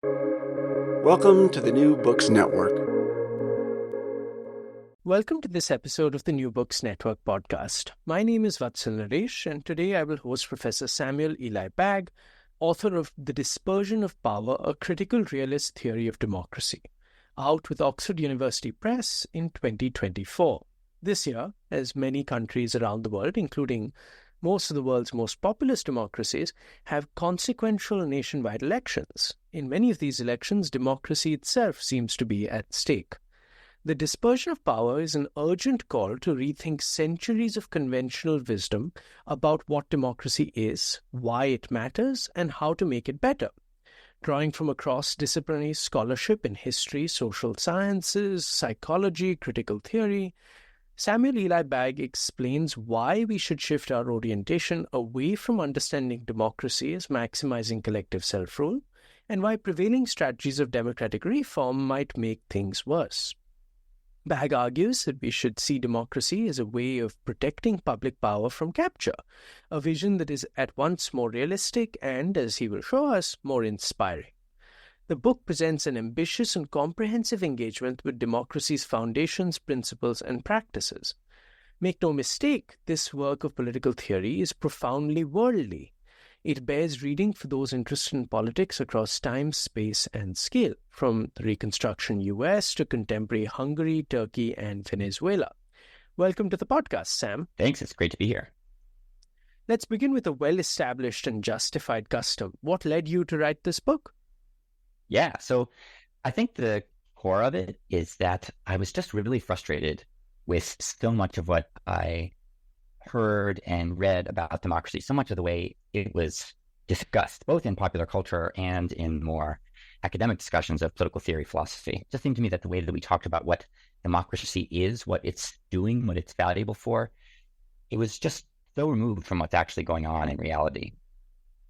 Welcome to the New Books Network. Welcome to this episode of the New Books Network podcast. My name is Vatsal Naresh, and today I will host Professor Samuel Eli Bagg, author of The Dispersion of Power, A Critical Realist Theory of Democracy, out with Oxford University Press in 2024. This year, as many countries around the world, including most of the world's most populous democracies, have consequential nationwide elections. In many of these elections, democracy itself seems to be at stake. The dispersion of power is an urgent call to rethink centuries of conventional wisdom about what democracy is, why it matters, and how to make it better. Drawing from across disciplinary scholarship in history, social sciences, psychology, critical theory, Samuel Eli Bagg explains why we should shift our orientation away from understanding democracy as maximizing collective self-rule, and why prevailing strategies of democratic reform might make things worse. Bagg argues that we should see democracy as a way of protecting public power from capture, a vision that is at once more realistic and, as he will show us, more inspiring. The book presents an ambitious and comprehensive engagement with democracy's foundations, principles, and practices. Make no mistake, this work of political theory is profoundly worldly. It bears reading for those interested in politics across time, space, and scale, from the Reconstruction US to contemporary Hungary, Turkey, and Venezuela. Welcome to the podcast, Sam. Thanks, it's great to be here. Let's begin with a well-established and justified custom. What led you to write this book? Yeah, so I think the core of it is that I was just really frustrated with so much of what I heard and read about democracy, so much of the way it was discussed, both in popular culture and in more academic discussions of political theory, philosophy. It just seemed to me that the way that we talked about what democracy is, what it's doing, what it's valuable for, it was just so removed from what's actually going on in reality.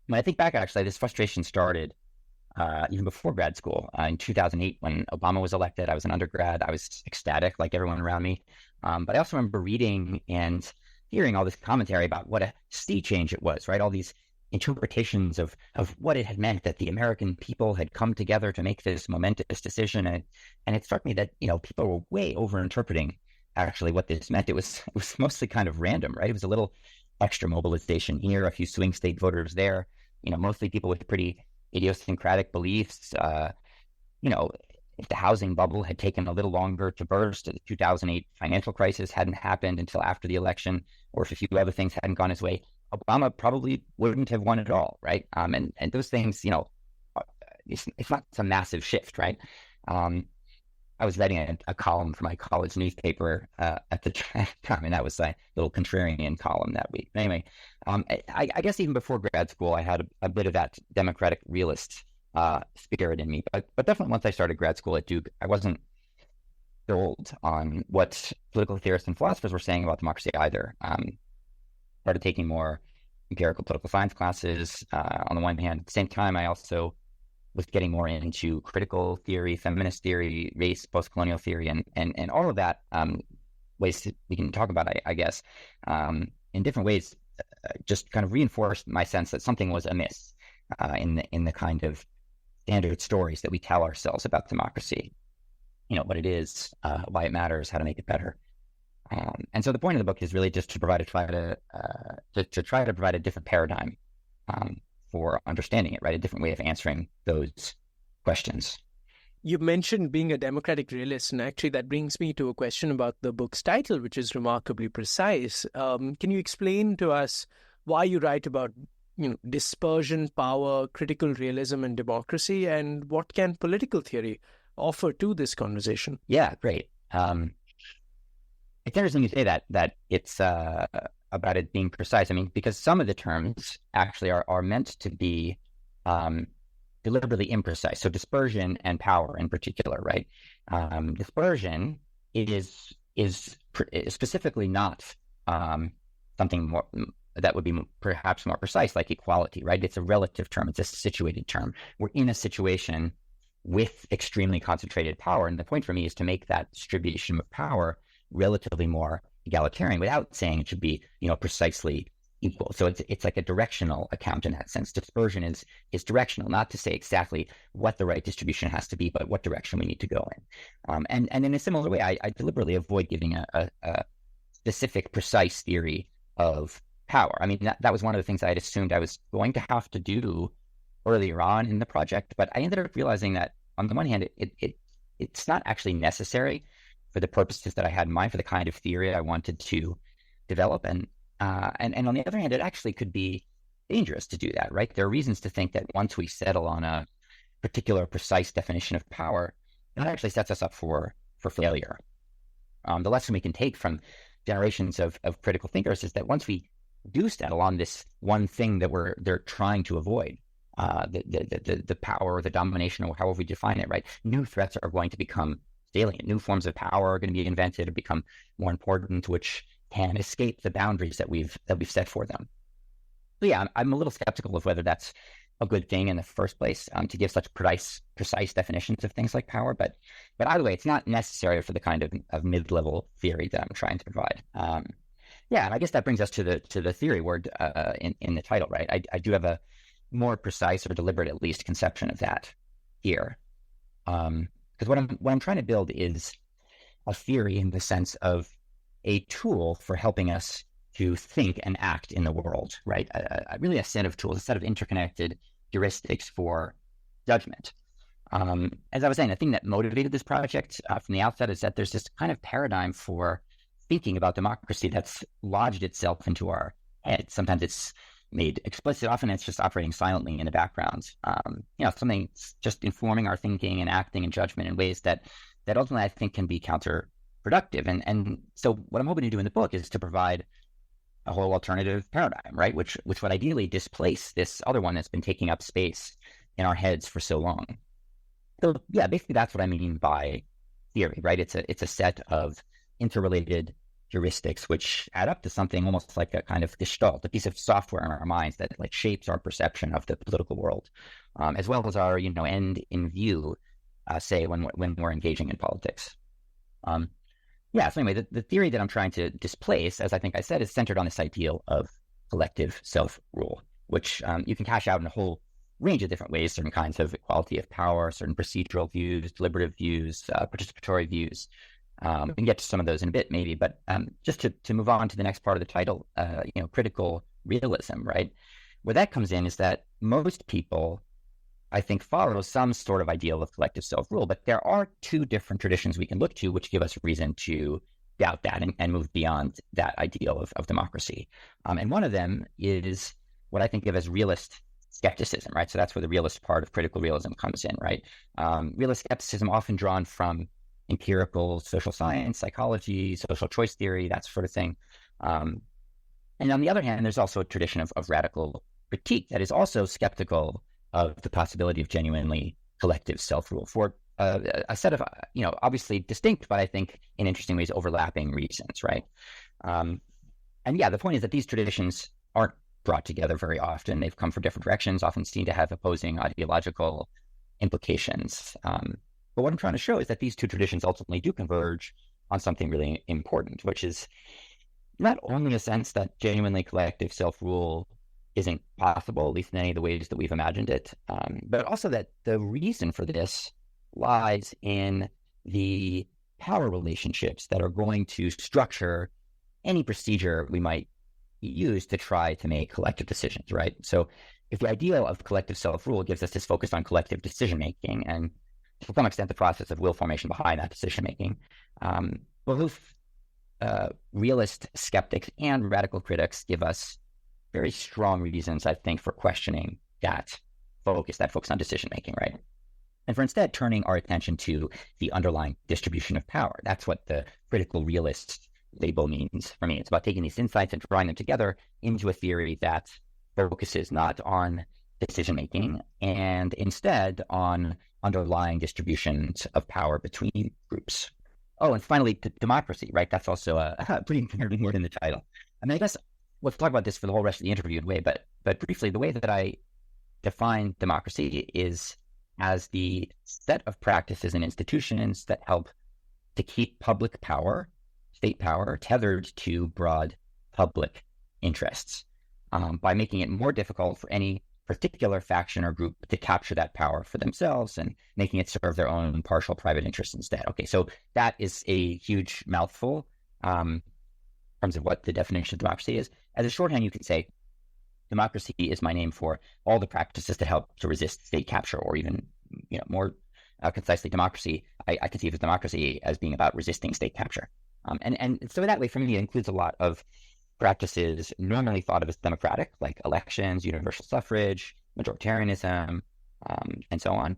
When I think back, actually, this frustration started even before grad school. In 2008, when Obama was elected, I was an undergrad. I was ecstatic, like everyone around me. But I also remember reading and hearing all this commentary about what a sea change it was, right? All these interpretations of what it had meant that the American people had come together to make this momentous decision. And it struck me that, people were way over-interpreting actually what this meant. It was mostly kind of random, right? It was a little extra mobilization here, a few swing state voters there, mostly people with pretty idiosyncratic beliefs. If the housing bubble had taken a little longer to burst, the 2008 financial crisis hadn't happened until after the election, or if a few other things hadn't gone his way, Obama probably wouldn't have won at all, right? And those things, it's not some massive shift, right? I was writing a column for my college newspaper at the time, and that was a little contrarian column that week. Anyway, I guess even before grad school, I had a bit of that democratic realist spirit in me. But definitely once I started grad school at Duke, I wasn't sold on what political theorists and philosophers were saying about democracy either. Started taking more empirical political science classes on the one hand. At the same time, I also was getting more into critical theory, feminist theory, race, post-colonial theory, and all of that, ways we can talk about, I guess, in different ways, just kind of reinforced my sense that something was amiss in the kind of standard stories that we tell ourselves about democracy. What it is, why it matters, how to make it better. And so the point of the book is really just to try to provide a different paradigm for understanding it, right? A different way of answering those questions. You mentioned being a democratic realist, and actually that brings me to a question about the book's title, which is remarkably precise. Can you explain to us why you write about dispersion, power, critical realism, and democracy, and what can political theory offer to this conversation? Yeah, great. It's interesting you say that it's about it being precise. I mean, because some of the terms actually are meant to be deliberately imprecise. So dispersion and power in particular, right? Dispersion is specifically not something more that would be perhaps more precise, like equality, right? It's a relative term. It's a situated term. We're in a situation with extremely concentrated power. And the point for me is to make that distribution of power relatively more egalitarian without saying it should be, precisely equal. So it's like a directional account in that sense. Dispersion is directional, not to say exactly what the right distribution has to be, but what direction we need to go in. And in a similar way, I deliberately avoid giving a specific, precise theory of power. I mean, that was one of the things I had assumed I was going to have to do earlier on in the project, but I ended up realizing that on the one hand, it's not actually necessary for the purposes that I had in mind, for the kind of theory I wanted to develop. And on the other hand, it actually could be dangerous to do that, right? There are reasons to think that once we settle on a particular precise definition of power, that actually sets us up for failure. The lesson we can take from generations of critical thinkers is that once we do settle on this one thing that they're trying to avoid, the power or the domination, or however we define it, right? New threats are going to become salient. New forms of power are going to be invented or become more important, which can escape the boundaries that we've set for them. So yeah, I'm a little skeptical of whether that's a good thing in the first place, to give such precise definitions of things like power. But either way, it's not necessary for the kind of mid-level theory that I'm trying to provide. Yeah, and I guess that brings us to the theory word in the title, right? I do have a more precise, or deliberate at least, conception of that here, because what I'm trying to build is a theory in the sense of a tool for helping us to think and act in the world, right? Really a set of tools, a set of interconnected heuristics for judgment. As I was saying, the thing that motivated this project from the outset is that there's this kind of paradigm for thinking about democracy that's lodged itself into our heads. Sometimes it's made explicit, often it's just operating silently in the background. Something just informing our thinking and acting and judgment in ways that ultimately I think can be counterproductive. And so what I'm hoping to do in the book is to provide a whole alternative paradigm, right? Which would ideally displace this other one that's been taking up space in our heads for so long. So yeah, basically that's what I mean by theory, right? It's a set of interrelated heuristics which add up to something almost like a kind of gestalt, a piece of software in our minds that like shapes our perception of the political world, as well as our end in view, say when we're engaging in politics. So anyway, the theory that I'm trying to displace, as I think I said, is centered on this ideal of collective self-rule, which you can cash out in a whole range of different ways: certain kinds of equality of power, certain procedural views, deliberative views, participatory views. We can get to some of those in a bit, maybe, but just to move on to the next part of the title, critical realism, right? Where that comes in is that most people, I think, follow some sort of ideal of collective self-rule, but there are two different traditions we can look to which give us reason to doubt that and move beyond that ideal of democracy. And one of them is what I think of as realist skepticism, right? So that's where the realist part of critical realism comes in, right? Realist skepticism, often drawn from empirical social science, psychology, social choice theory, that sort of thing. And on the other hand, there's also a tradition of radical critique that is also skeptical of the possibility of genuinely collective self-rule for a set of, obviously distinct, but I think in interesting ways overlapping reasons, right? The point is that these traditions aren't brought together very often. They've come from different directions, often seen to have opposing ideological implications. But what I'm trying to show is that these two traditions ultimately do converge on something really important, which is not only a sense that genuinely collective self-rule isn't possible, at least in any of the ways that we've imagined it, but also that the reason for this lies in the power relationships that are going to structure any procedure we might use to try to make collective decisions, right? So if the ideal of collective self-rule gives us this focus on collective decision-making and to some extent the process of will formation behind that decision-making, both realist skeptics and radical critics give us very strong reasons, I think, for questioning that focus on decision-making, right? And for instead turning our attention to the underlying distribution of power. That's what the critical realist label means for me. It's about taking these insights and drawing them together into a theory that focuses not on decision-making and instead on underlying distributions of power between groups. Oh, and finally, democracy, right? That's also a pretty important word in the title. I mean, I guess we'll talk about this for the whole rest of the interview anyway, but briefly, the way that I define democracy is as the set of practices and institutions that help to keep public power, state power, tethered to broad public interests. by making it more difficult for any particular faction or group to capture that power for themselves and making it serve their own partial private interests instead. Okay, so that is a huge mouthful in terms of what the definition of democracy is. As a shorthand, you could say democracy is my name for all the practices that help to resist state capture, or even more concisely, democracy. I conceive of democracy as being about resisting state capture. And so that way, for me, it includes a lot of practices normally thought of as democratic, like elections, universal suffrage, majoritarianism, and so on.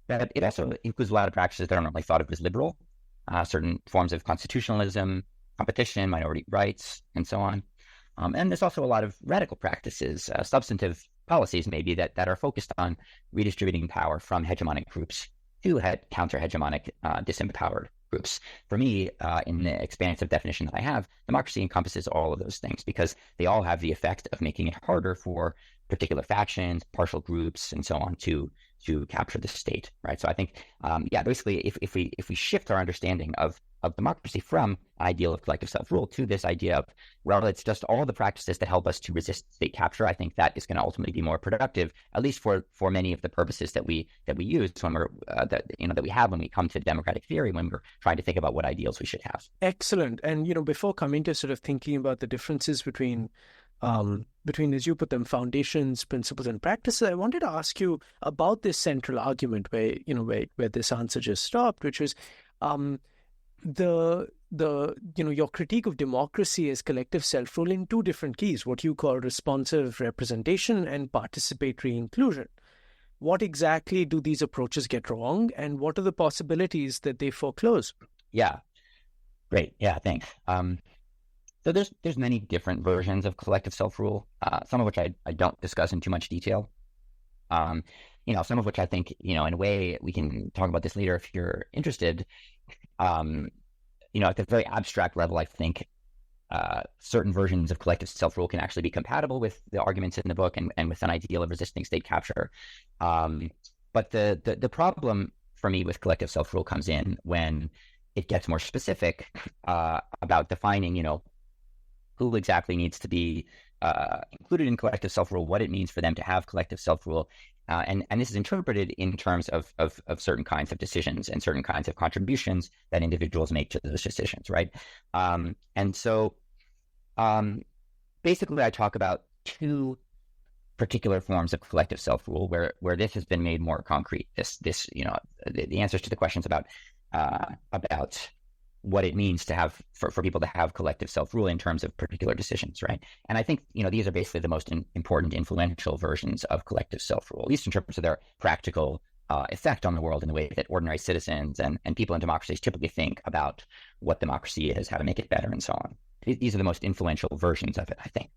But it also includes a lot of practices that are normally thought of as liberal, certain forms of constitutionalism, competition, minority rights, and so on. And there's also a lot of radical practices, substantive policies maybe that are focused on redistributing power from hegemonic groups to counter-hegemonic, disempowered groups. For me, in the expansive definition that I have, democracy encompasses all of those things because they all have the effect of making it harder for particular factions, partial groups, and so on to capture the state, right? So I think, basically, if we shift our understanding of democracy from an ideal of collective self-rule to this idea of, well, it's just all the practices that help us to resist state capture, I think that is going to ultimately be more productive, at least for many of the purposes that we use when we're that we have when we come to democratic theory, when we're trying to think about what ideals we should have. Excellent. And before coming to sort of thinking about the differences between, as you put them, foundations, principles, and practices, I wanted to ask you about this central argument where this answer just stopped, which is your critique of democracy as collective self-rule in two different keys, what you call responsive representation and participatory inclusion. What exactly do these approaches get wrong, and what are the possibilities that they foreclose? Yeah, great. Yeah, thanks. So there's many different versions of collective self-rule, some of which I don't discuss in too much detail. Some of which I think, in a way we can talk about this later if you're interested. At the very abstract level, I think certain versions of collective self-rule can actually be compatible with the arguments in the book and with an ideal of resisting state capture. But the problem for me with collective self-rule comes in when it gets more specific about defining, who exactly needs to be included in collective self-rule, what it means for them to have collective self-rule. And this is interpreted in terms of certain kinds of decisions and certain kinds of contributions that individuals make to those decisions, right? And so basically I talk about two particular forms of collective self-rule where this has been made more concrete. The answers to the questions about what it means to have for people to have collective self-rule in terms of particular decisions, right? And I think these are basically the most important, influential versions of collective self-rule, at least in terms of their practical effect on the world in the way that ordinary citizens and people in democracies typically think about what democracy is, how to make it better, and so on. These are the most influential versions of it, I think.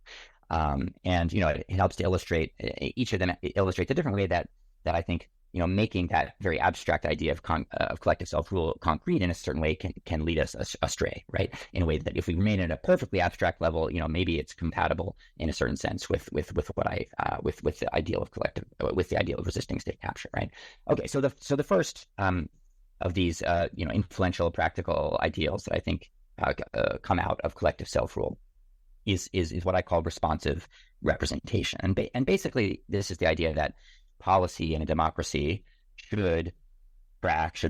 And it helps to illustrate, each of them illustrates a different way that I think making that very abstract idea of collective self-rule concrete in a certain way can lead us astray, right? In a way that if we remain at a perfectly abstract level, maybe it's compatible in a certain sense with the ideal of resisting state capture, right? Okay, so the first of these influential practical ideals that I think come out of collective self-rule is what I call responsive representation, and basically this is the idea that policy in a democracy should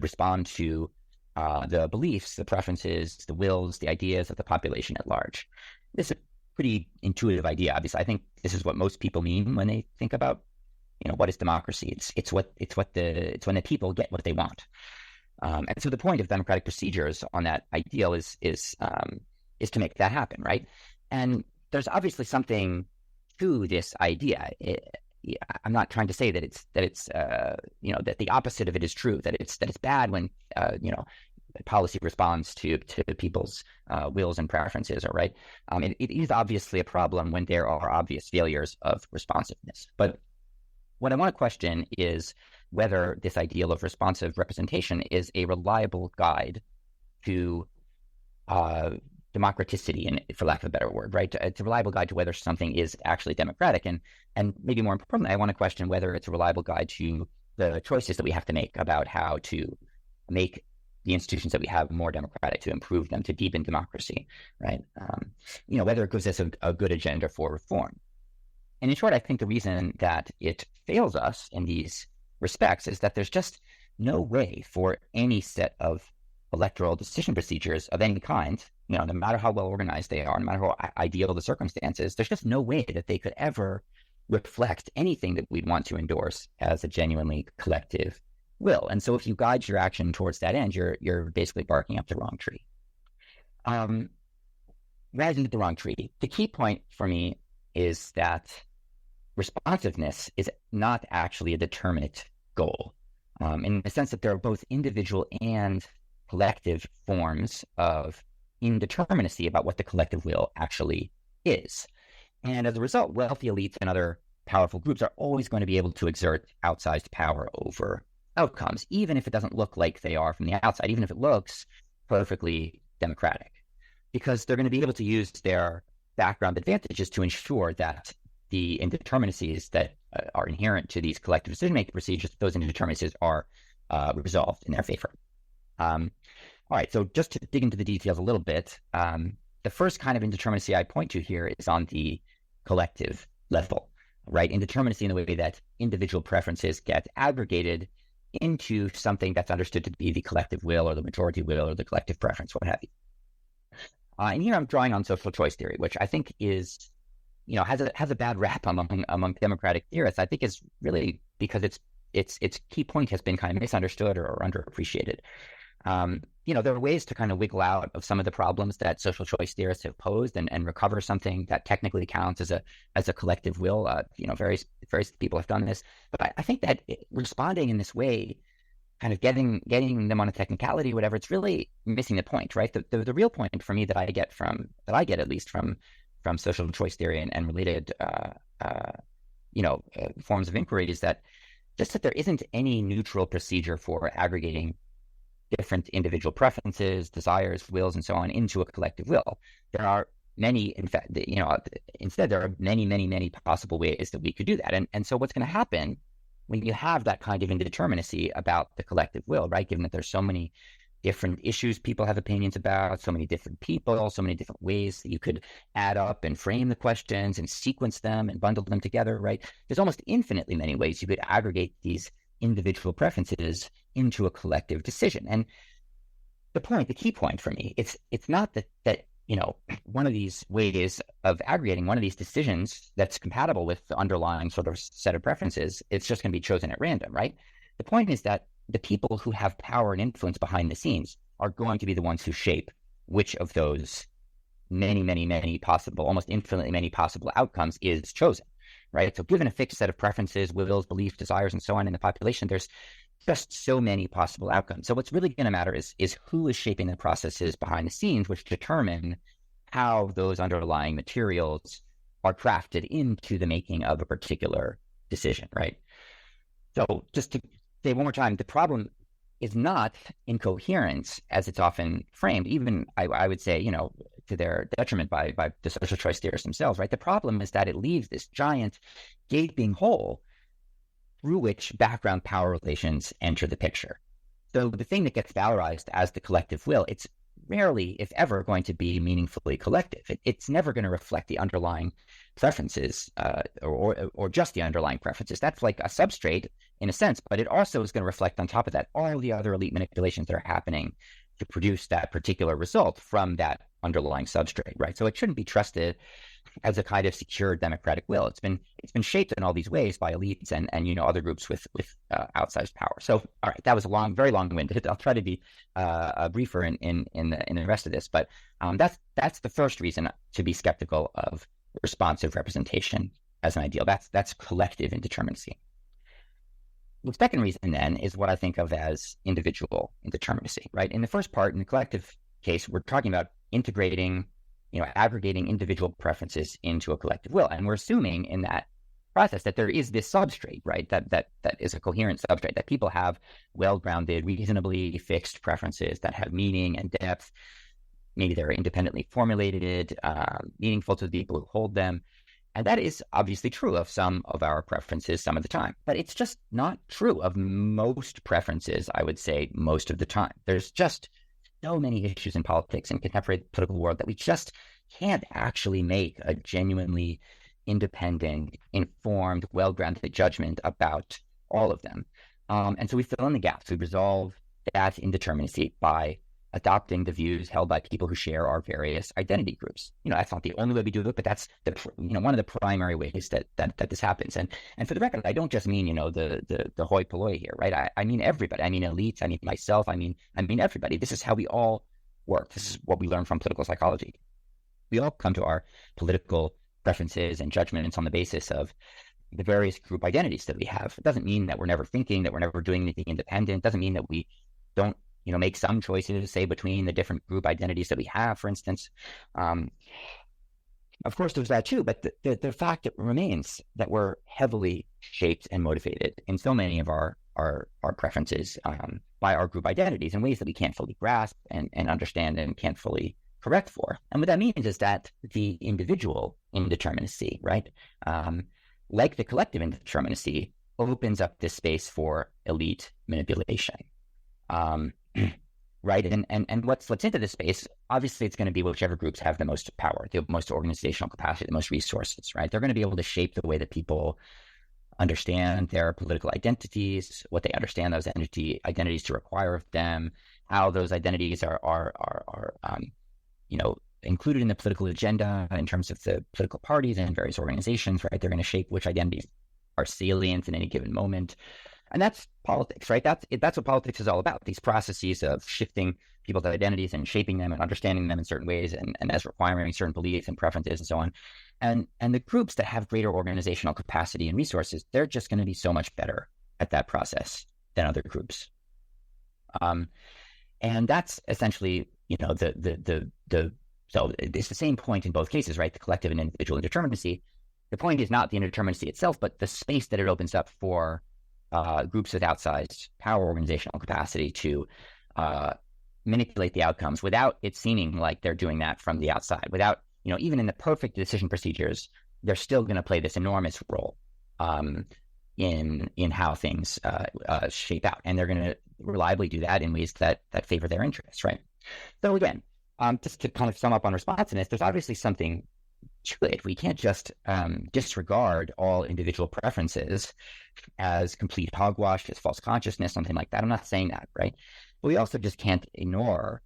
respond to the beliefs, the preferences, the wills, the ideas of the population at large. This is a pretty intuitive idea. Obviously, I think this is what most people mean when they think about, what is democracy? It's when the people get what they want. And so the point of democratic procedures on that ideal is to make that happen, right? And there's obviously something to this idea. I'm not trying to say that it's that the opposite of it is true, that it's bad when policy responds to people's wills and preferences, all right? It is obviously a problem when there are obvious failures of responsiveness. But what I want to question is whether this ideal of responsive representation is a reliable guide to democraticity, and for lack of a better word, right? It's a reliable guide to whether something is actually democratic, and maybe more importantly, I want to question whether it's a reliable guide to the choices that we have to make about how to make the institutions that we have more democratic, to improve them, to deepen democracy, right? Whether it gives us a good agenda for reform. And in short, I think the reason that it fails us in these respects is that there's just no way for any set of electoral decision procedures of any kind, no matter how well organized they are, no matter how ideal the circumstances, there's just no way that they could ever reflect anything that we'd want to endorse as a genuinely collective will. And so if you guide your action towards that end, you're basically barking up the wrong tree. Rising up the wrong tree. The key point for me is that responsiveness is not actually a determinate goal, in the sense that there are both individual and collective forms of indeterminacy about what the collective will actually is. And as a result, wealthy elites and other powerful groups are always going to be able to exert outsized power over outcomes, even if it doesn't look like they are from the outside, even if it looks perfectly democratic, because they're going to be able to use their background advantages to ensure that the indeterminacies that are inherent to these collective decision-making procedures, those indeterminacies are resolved in their favor. All right, so just to dig into the details a little bit, the first kind of indeterminacy I point to here is on the collective level, right? Indeterminacy in the way that individual preferences get aggregated into something that's understood to be the collective will or the majority will or the collective preference, what have you. And here I'm drawing on social choice theory, which I think is, has a bad rap among democratic theorists. I think is really because its key point has been kind of misunderstood or underappreciated. There are ways to kind of wiggle out of some of the problems that social choice theorists have posed and recover something that technically counts as a collective will. Various people have done this, but I think that responding in this way, kind of getting them on a technicality, whatever, it's really missing the point, right? The real point for me that I get at least from social choice theory and related forms of inquiry is that just that there isn't any neutral procedure for aggregating different individual preferences, desires, wills, and so on into a collective will. There are many, in fact, instead there are many, many, many possible ways that we could do that. And so what's going to happen when you have that kind of indeterminacy about the collective will, right? Given that there's so many different issues people have opinions about, so many different people, so many different ways that you could add up and frame the questions and sequence them and bundle them together, right? There's almost infinitely many ways you could aggregate these individual preferences into a collective decision. And the key point for me, it's not that one of these ways of aggregating one of these decisions that's compatible with the underlying sort of set of preferences, it's just going to be chosen at random, right? The point is that the people who have power and influence behind the scenes are going to be the ones who shape which of those many, many, many possible, almost infinitely many possible outcomes is chosen, right? So given a fixed set of preferences, wills, beliefs, desires, and so on in the population, there's just so many possible outcomes. So what's really going to matter is who is shaping the processes behind the scenes, which determine how those underlying materials are crafted into the making of a particular decision, right? So just to say one more time, the problem is not incoherence as it's often framed, even I would say, to their detriment by the social choice theorists themselves, right? The problem is that it leaves this giant gaping hole through which background power relations enter the picture. So the thing that gets valorized as the collective will, it's rarely, if ever, going to be meaningfully collective. It's never going to reflect the underlying preferences or just the underlying preferences. That's like a substrate in a sense, but it also is going to reflect on top of that all the other elite manipulations that are happening to produce that particular result from that underlying substrate, right? So it shouldn't be trusted as a kind of secure democratic will. It's been shaped in all these ways by elites and other groups with outsized power. So all right, that was very long-winded. I'll try to be briefer in the rest of this, but that's the first reason to be skeptical of responsive representation as an ideal. That's collective indeterminacy. The second reason then is what I think of as individual indeterminacy, right? In the first part, in the collective case, we're talking about integrating, aggregating individual preferences into a collective will. And we're assuming in that process that there is this substrate, right? That is a coherent substrate, that people have well-grounded, reasonably fixed preferences that have meaning and depth. Maybe they're independently formulated, meaningful to the people who hold them. And that is obviously true of some of our preferences some of the time. But it's just not true of most preferences, I would say, most of the time. There's just so many issues in politics and contemporary political world that we just can't actually make a genuinely independent, informed, well-grounded judgment about all of them. And so we fill in the gaps. We resolve that indeterminacy by adopting the views held by people who share our various identity groups. That's not the only way we do it, but that's one of the primary ways that this happens. And for the record, I don't just mean, the hoi polloi here, right? I mean everybody. I mean elites. I mean myself. I mean everybody. This is how we all work. This is what we learn from political psychology. We all come to our political preferences and judgments on the basis of the various group identities that we have. It doesn't mean that we're never thinking, that we're never doing anything independent. It doesn't mean that we don't make some choices, say, between the different group identities that we have, for instance. Of course, there's that too, but the fact that remains that we're heavily shaped and motivated in so many of our preferences by our group identities in ways that we can't fully grasp and understand and can't fully correct for. And what that means is that the individual indeterminacy, right, like the collective indeterminacy, opens up this space for elite manipulation. Right. And what slips into this space, obviously, it's going to be whichever groups have the most power, the most organizational capacity, the most resources, right? They're going to be able to shape the way that people understand their political identities, what they understand those identities to require of them, how those identities are included in the political agenda in terms of the political parties and various organizations, right? They're going to shape which identities are salient in any given moment. And that's politics, right? That's what politics is all about. These processes of shifting people's identities and shaping them and understanding them in certain ways and as requiring certain beliefs and preferences and so on. And the groups that have greater organizational capacity and resources, they're just going to be so much better at that process than other groups. And that's essentially, so it's the same point in both cases, right? The collective and individual indeterminacy. The point is not the indeterminacy itself, but the space that it opens up for groups with outsized power, organizational capacity to manipulate the outcomes without it seeming like they're doing that from the outside. Without, even in the perfect decision procedures, they're still going to play this enormous role in how things shape out, and they're going to reliably do that in ways that favor their interests, right? So again, just to kind of sum up on responsiveness, there's obviously something to it. We can't just disregard all individual preferences as complete hogwash, as false consciousness, something like that. I'm not saying that, right? But we also just can't ignore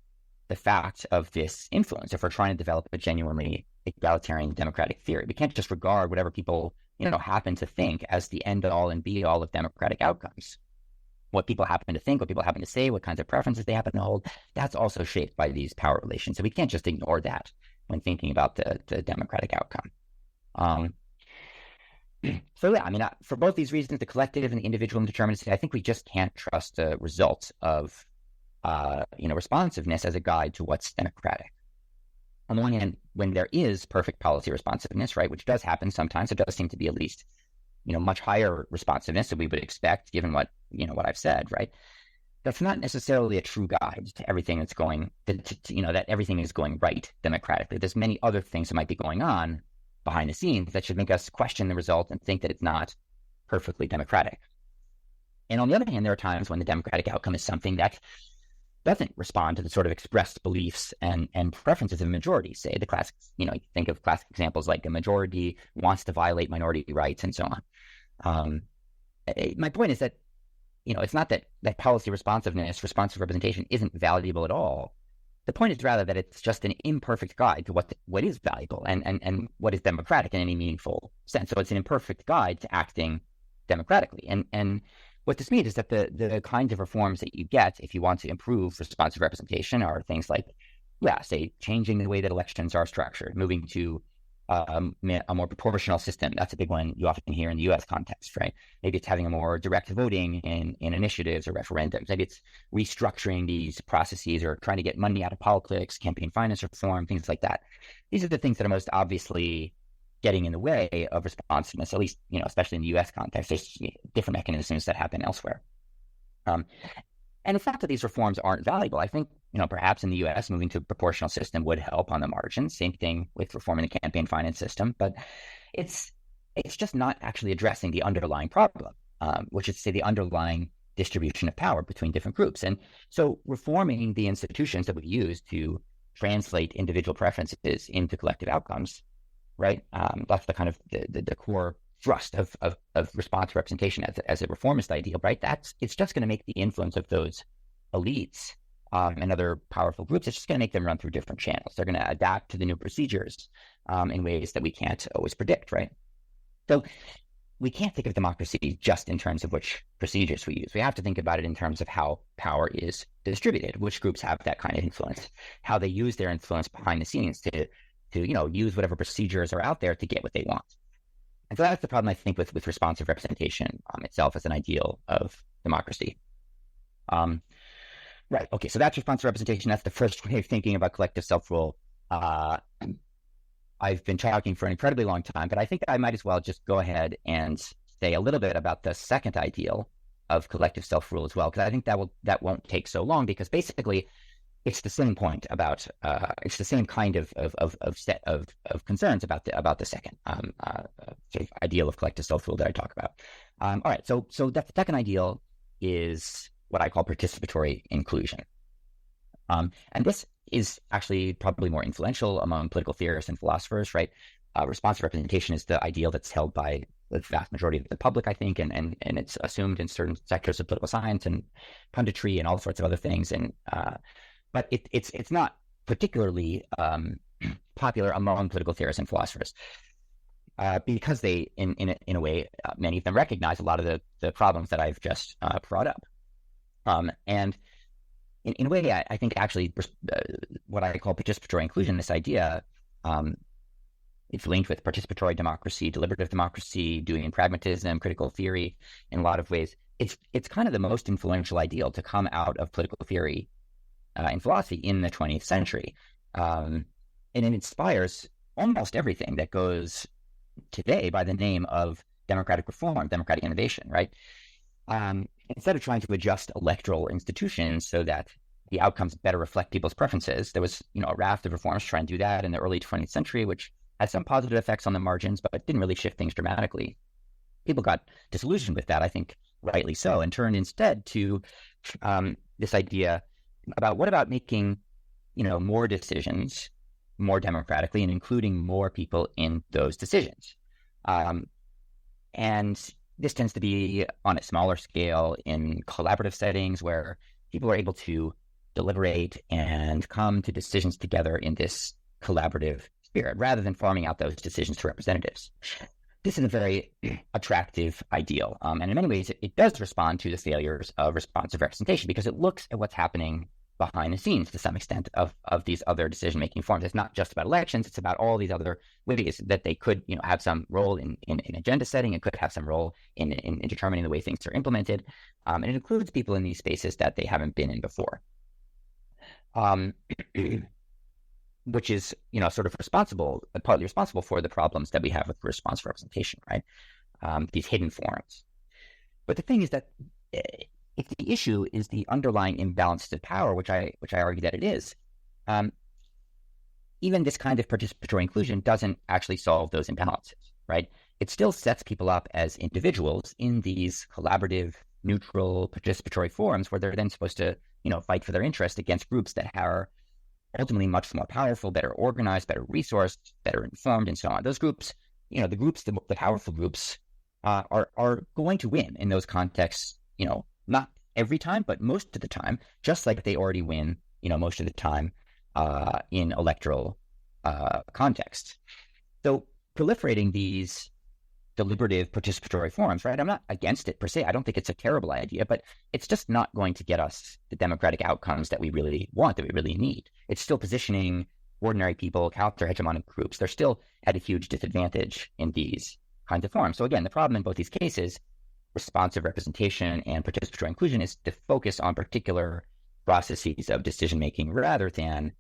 the fact of this influence if we're trying to develop a genuinely egalitarian democratic theory. We can't just regard whatever people, happen to think as the end-all and be-all of democratic outcomes. What people happen to think, what people happen to say, what kinds of preferences they happen to hold, that's also shaped by these power relations. So we can't just ignore that when thinking about the democratic outcome. So yeah, for both these reasons, the collective and the individual indeterminacy, I think we just can't trust the results of, responsiveness as a guide to what's democratic. On the one hand, when there is perfect policy responsiveness, right, which does happen sometimes, it does seem to be at least, much higher responsiveness than we would expect, given what I've said, right? That's not necessarily a true guide to everything that's going, that everything is going right democratically. There's many other things that might be going on behind the scenes that should make us question the result and think that it's not perfectly democratic. And on the other hand, there are times when the democratic outcome is something that doesn't respond to the sort of expressed beliefs and preferences of a majority. Say the classic, think of classic examples like a majority wants to violate minority rights and so on. My point is that, it's not that policy responsiveness, responsive representation isn't valuable at all. The point is rather that it's just an imperfect guide to what is valuable and what is democratic in any meaningful sense. So it's an imperfect guide to acting democratically. And what this means is that the kinds of reforms that you get if you want to improve responsive representation are things like, say, changing the way that elections are structured, moving to a more proportional system. That's a big one you often hear in the U.S. context, right? Maybe it's having a more direct voting in initiatives or referendums. Maybe it's restructuring these processes or trying to get money out of politics, campaign finance reform, things like that. These are the things that are most obviously getting in the way of responsiveness, at least, especially in the U.S. context. There's different mechanisms that happen elsewhere. And it's not that these reforms aren't valuable. I think, perhaps in the U.S., moving to a proportional system would help on the margins. Same thing with reforming the campaign finance system. But it's just not actually addressing the underlying problem, which is to say the underlying distribution of power between different groups. And so reforming the institutions that we use to translate individual preferences into collective outcomes right? That's the kind of the core thrust of responsive representation as a reformist ideal, right? It's just going to make the influence of those elites and other powerful groups, it's just going to make them run through different channels. They're going to adapt to the new procedures in ways that we can't always predict, right? So we can't think of democracy just in terms of which procedures we use. We have to think about it in terms of how power is distributed, which groups have that kind of influence, how they use their influence behind the scenes to use whatever procedures are out there to get what they want. And so that's the problem, I think, with responsive representation itself as an ideal of democracy. Right. Okay. So that's responsive representation. That's the first way of thinking about collective self-rule. I've been talking for an incredibly long time, but I think I might as well just go ahead and say a little bit about the second ideal of collective self-rule as well, because I think that won't take so long, because basically it's the same point about it's the same kind of set of concerns about the second sort of ideal of collective self-rule that I talk about. All right. So that the second ideal is what I call participatory inclusion. And this is actually probably more influential among political theorists and philosophers, right? Responsive representation is the ideal that's held by the vast majority of the public, I think, and it's assumed in certain sectors of political science and punditry and all sorts of other things. And but it's not particularly popular among political theorists and philosophers because they, in a way, many of them recognize a lot of the problems that I've just brought up. And in a way, I think actually what I call participatory inclusion, this idea, it's linked with participatory democracy, deliberative democracy, Deweyan pragmatism, critical theory. In a lot of ways, it's kind of the most influential ideal to come out of political theory and philosophy in the 20th century. And it inspires almost everything that goes today by the name of democratic reform, democratic innovation, right? Instead of trying to adjust electoral institutions so that the outcomes better reflect people's preferences, there was, a raft of reforms trying to do that in the early 20th century, which had some positive effects on the margins, but didn't really shift things dramatically. People got disillusioned with that, I think, rightly so, and turned instead to this idea about what about making, more decisions more democratically and including more people in those decisions. And this tends to be on a smaller scale in collaborative settings where people are able to deliberate and come to decisions together in this collaborative spirit rather than farming out those decisions to representatives. This is a very attractive ideal. And in many ways, it does respond to the failures of responsive representation because it looks at what's happening behind the scenes to some extent of these other decision-making forms. It's not just about elections. It's about all these other ways that they could, have some role in agenda setting. It could have some role in determining the way things are implemented. And it includes people in these spaces that they haven't been in before. Which is, sort of partly responsible for the problems that we have with responsive representation, right? These hidden forms. But the thing is that if the issue is the underlying imbalance of power, which I argue that it is, even this kind of participatory inclusion doesn't actually solve those imbalances, right? It still sets people up as individuals in these collaborative, neutral, participatory forums where they're then supposed to, fight for their interest against groups that are ultimately much more powerful, better organized, better resourced, better informed, and so on. Those groups, the powerful groups are going to win in those contexts, not every time, but most of the time, just like they already win, most of the time in electoral context. So proliferating these deliberative participatory forums, right? I'm not against it per se. I don't think it's a terrible idea, but it's just not going to get us the democratic outcomes that we really want, that we really need. It's still positioning ordinary people, counter-hegemonic groups. They're still at a huge disadvantage in these kinds of forums. So again, the problem in both these cases, responsive representation and participatory inclusion, is to focus on particular processes of decision-making rather than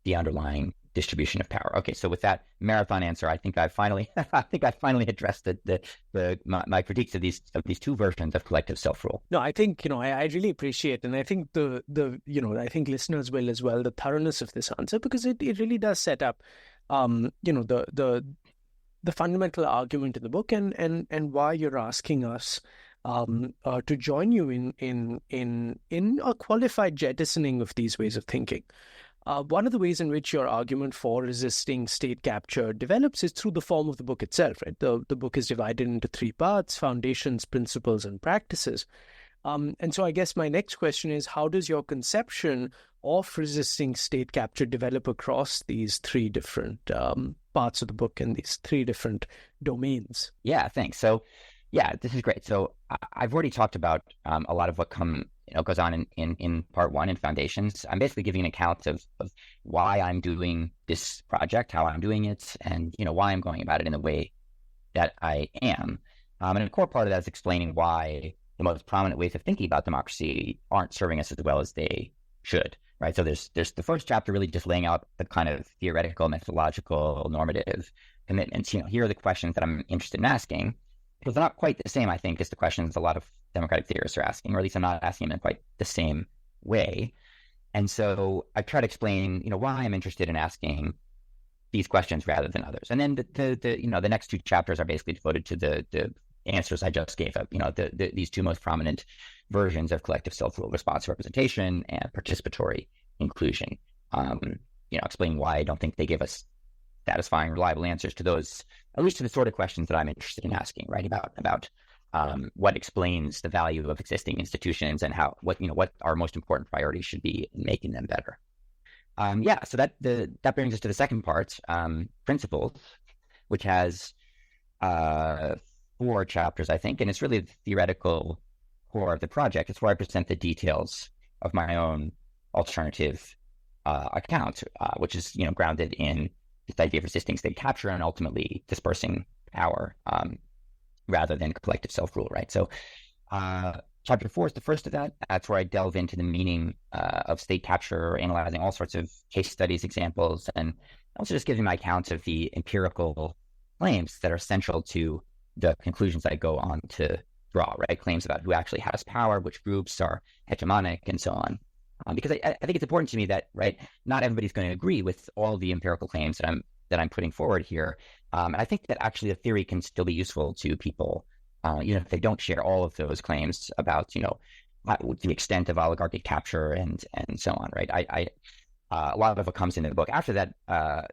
the underlying distribution of power. Okay, so with that marathon answer, I think I finally addressed my critiques of these two versions of collective self-rule. No, I think I really appreciate, and I think I think listeners will as well, the thoroughness of this answer, because it really does set up the fundamental argument in the book and why you're asking us to join you in a qualified jettisoning of these ways of thinking. One of the ways in which your argument for resisting state capture develops is through the form of the book itself, right? The book is divided into three parts: foundations, principles, and practices. And so I guess my next question is, how does your conception of resisting state capture develop across these three different parts of the book and these three different domains? Yeah, thanks. So, yeah, this is great. So I've already talked about a lot of what goes on in part one in foundations. I'm basically giving an account of why I'm doing this project, how I'm doing it, and why I'm going about it in the way that I am. And a core part of that is explaining why the most prominent ways of thinking about democracy aren't serving us as well as they should, right? So there's the first chapter really just laying out the kind of theoretical, methodological, normative commitments. Here are the questions that I'm interested in asking, because they're not quite the same, I think, as the questions a lot of democratic theorists are asking, or at least I'm not asking them in quite the same way. And so I try to explain, why I'm interested in asking these questions rather than others. And then the next two chapters are basically devoted to the answers I just gave up, these two most prominent versions of collective self-rule, responsive representation and participatory inclusion, explaining why I don't think they give us satisfying, reliable answers to those, at least to the sort of questions that I'm interested in asking, right? About what explains the value of existing institutions and what our most important priorities should be in making them better. So that brings us to the second part, principles, which has 4 chapters, I think, and it's really the theoretical core of the project. It's where I present the details of my own alternative account, which is grounded in this idea of resisting state capture and ultimately dispersing power rather than collective self-rule, right? So chapter 4 is the first of that. That's where I delve into the meaning of state capture, analyzing all sorts of case studies, examples, and also just giving my account of the empirical claims that are central to the conclusions I go on to draw, right? Claims about who actually has power, which groups are hegemonic, and so on. Because I think it's important to me that, right, not everybody's going to agree with all the empirical claims that I'm putting forward here. And I think that actually the theory can still be useful to people, if they don't share all of those claims about, the extent of oligarchic capture and so on, right? A lot of it comes in the book. After that,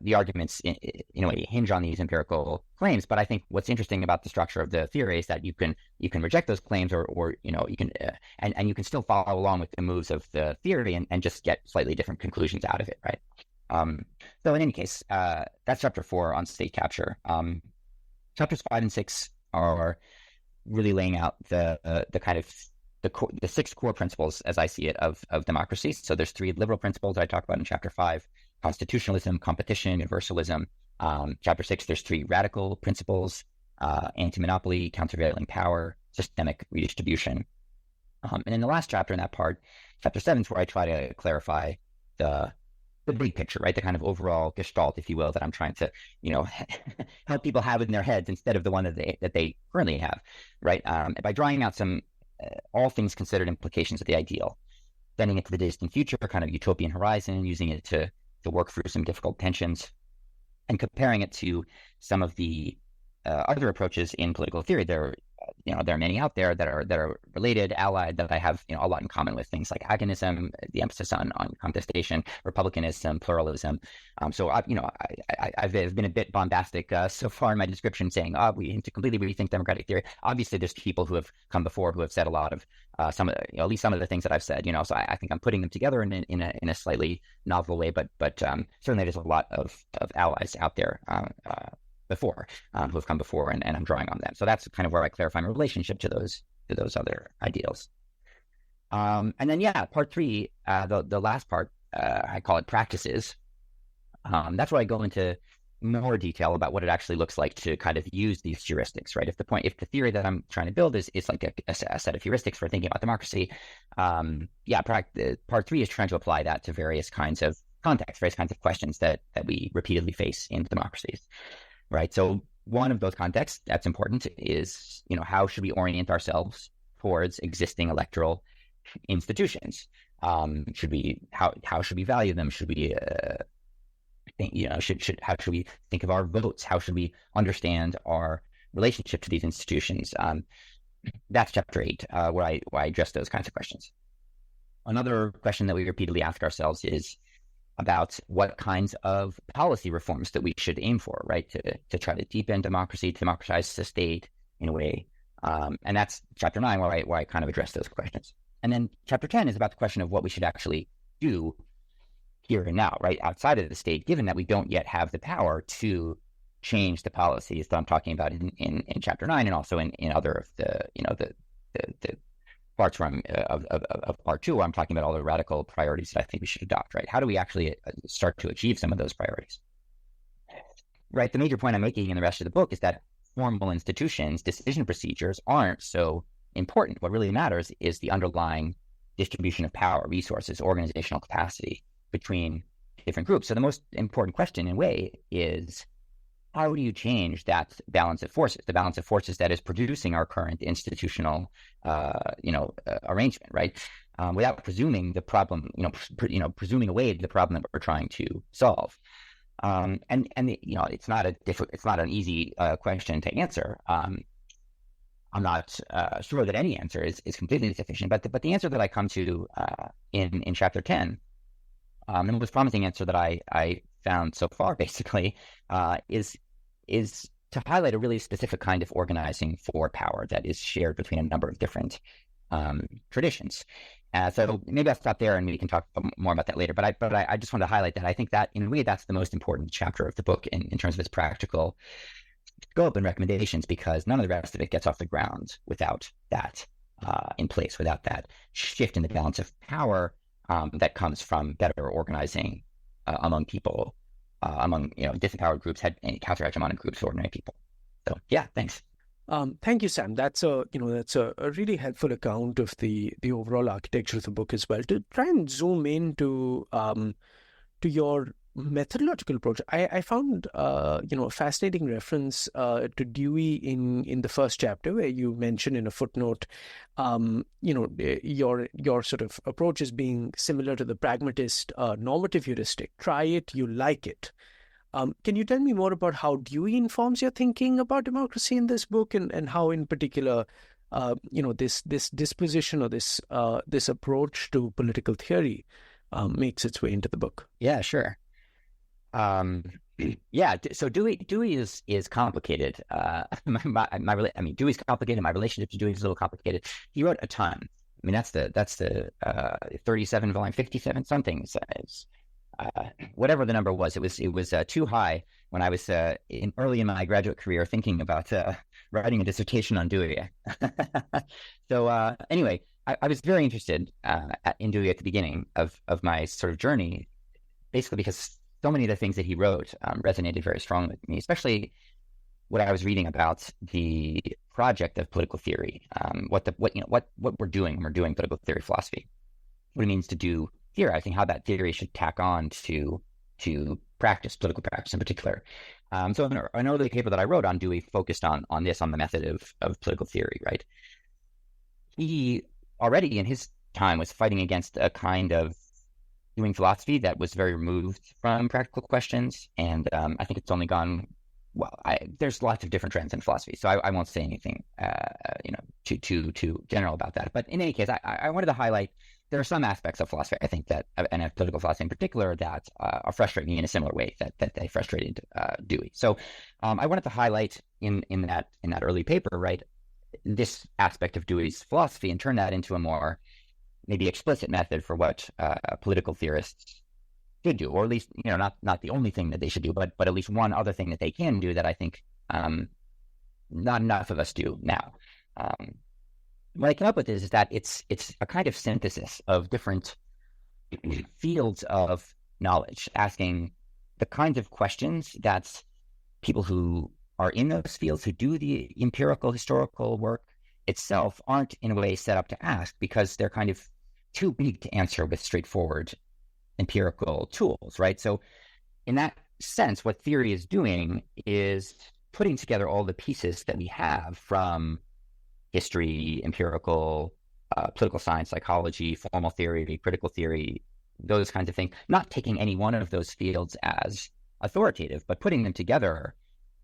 the arguments in a way hinge on these empirical claims. But I think what's interesting about the structure of the theory is that you can reject those claims, or you can and you can still follow along with the moves of the theory and just get slightly different conclusions out of it, right? So in any case, that's chapter 4 on state capture. Chapters 5 and 6 are really laying out the kind of the 6 core principles, as I see it, of democracy. So there's 3 liberal principles that I talk about in chapter 5: constitutionalism, competition, universalism. Chapter 6, there's 3 radical principles: anti-monopoly, countervailing power, systemic redistribution. And in the last chapter in that part, chapter 7, is where I try to clarify the big picture, right? The kind of overall gestalt, if you will, that I'm trying to, help people have in their heads instead of the one that they currently have, right? By drawing out some all things considered implications of the ideal, sending it to the distant future, kind of utopian horizon, using it to work through some difficult tensions, and comparing it to some of the other approaches in political theory. There are many out there that are related, allied, that I have a lot in common with, things like agonism, the emphasis on contestation, republicanism, pluralism. So I've been a bit bombastic so far in my description, saying we need to completely rethink democratic theory. Obviously, there's people who have come before who have said a lot of at least some of the things that I've said. So I think I'm putting them together in a slightly novel way, but certainly there's a lot of allies out there before who have come before, and I'm drawing on them. So that's kind of where I clarify my relationship to those other ideals. And then part 3, the last part, I call it practices. That's where I go into more detail about what it actually looks like to kind of use these heuristics, right? If the theory that I'm trying to build is like a set of heuristics for thinking about democracy, part 3 is trying to apply that to various kinds of contexts, various kinds of questions that we repeatedly face in democracies. Right. So one of those contexts that's important is, how should we orient ourselves towards existing electoral institutions? How should we value them? Should we how should we think of our votes? How should we understand our relationship to these institutions? That's chapter 8, where I address those kinds of questions. Another question that we repeatedly ask ourselves is, about what kinds of policy reforms that we should aim for, right, to try to deepen democracy, democratize the state in a way. And that's chapter 9, where I kind of address those questions. And then chapter 10 is about the question of what we should actually do here and now, right, outside of the state, given that we don't yet have the power to change the policies that I'm talking about in chapter 9, and also in other of the parts from of part 2, where I'm talking about all the radical priorities that I think we should adopt, right? How do we actually start to achieve some of those priorities? Right. The major point I'm making in the rest of the book is that formal institutions, decision procedures aren't so important. What really matters is the underlying distribution of power, resources, organizational capacity between different groups. So the most important question, in a way, is how do you change that balance of forces, the balance of forces that is producing our current institutional, arrangement, right? Without presuming the problem, presuming away the problem that we're trying to solve. It's not an easy question to answer. I'm not sure that any answer is completely sufficient, but the answer that I come to in chapter 10, the most promising answer that I found so far, basically, is to highlight a really specific kind of organizing for power that is shared between a number of different traditions. So maybe I'll stop there and we can talk more about that later. But I just want to highlight that I think that in a way that's the most important chapter of the book in terms of its practical scope and recommendations, because none of the rest of it gets off the ground without that in place, without that shift in the balance of power that comes from better organizing among people, among disempowered groups, counter-hegemonic groups, ordinary people. So yeah, thanks. Thank you, Sam. That's a really helpful account of the overall architecture of the book as well. To try and zoom in to your methodological approach, I found a fascinating reference to Dewey in the first chapter, where you mention in a footnote, your sort of approach is being similar to the pragmatist normative heuristic. Try it, you like it. Can you tell me more about how Dewey informs your thinking about democracy in this book, and how, in particular, this disposition or this approach to political theory makes its way into the book? Yeah, sure. So Dewey is complicated. Dewey's complicated. My relationship to Dewey is a little complicated. He wrote a ton. I mean, that's the 37 volume, 57 something. Whatever the number was, it was too high when I was early in my graduate career thinking about writing a dissertation on Dewey. So anyway, I was very interested in Dewey at the beginning of my sort of journey, basically because so many of the things that he wrote resonated very strongly with me, especially what I was reading about the project of political theory, what we're doing when we're doing political theory philosophy, what it means to do theorizing, how that theory should tack on to practice, political practice in particular. So an early paper that I wrote on Dewey focused on the method of political theory, right? He already in his time was fighting against a kind of doing philosophy that was very removed from practical questions. And I think it's only gone, there's lots of different trends in philosophy, so I won't say anything, too general about that. But in any case, I wanted to highlight there are some aspects of philosophy, I think, that, and of political philosophy in particular, that are frustrating me in a similar way that they frustrated Dewey. So I wanted to highlight in that early paper, right, this aspect of Dewey's philosophy and turn that into a more maybe explicit method for what political theorists should do, or at least, not the only thing that they should do, but at least one other thing that they can do that I think not enough of us do now. What I came up with is that it's a kind of synthesis of different fields of knowledge, asking the kinds of questions that people who are in those fields, who do the empirical historical work itself, aren't in a way set up to ask, because they're kind of too big to answer with straightforward empirical tools, right? So in that sense, what theory is doing is putting together all the pieces that we have from history, empirical, political science, psychology, formal theory, critical theory, those kinds of things, not taking any one of those fields as authoritative, but putting them together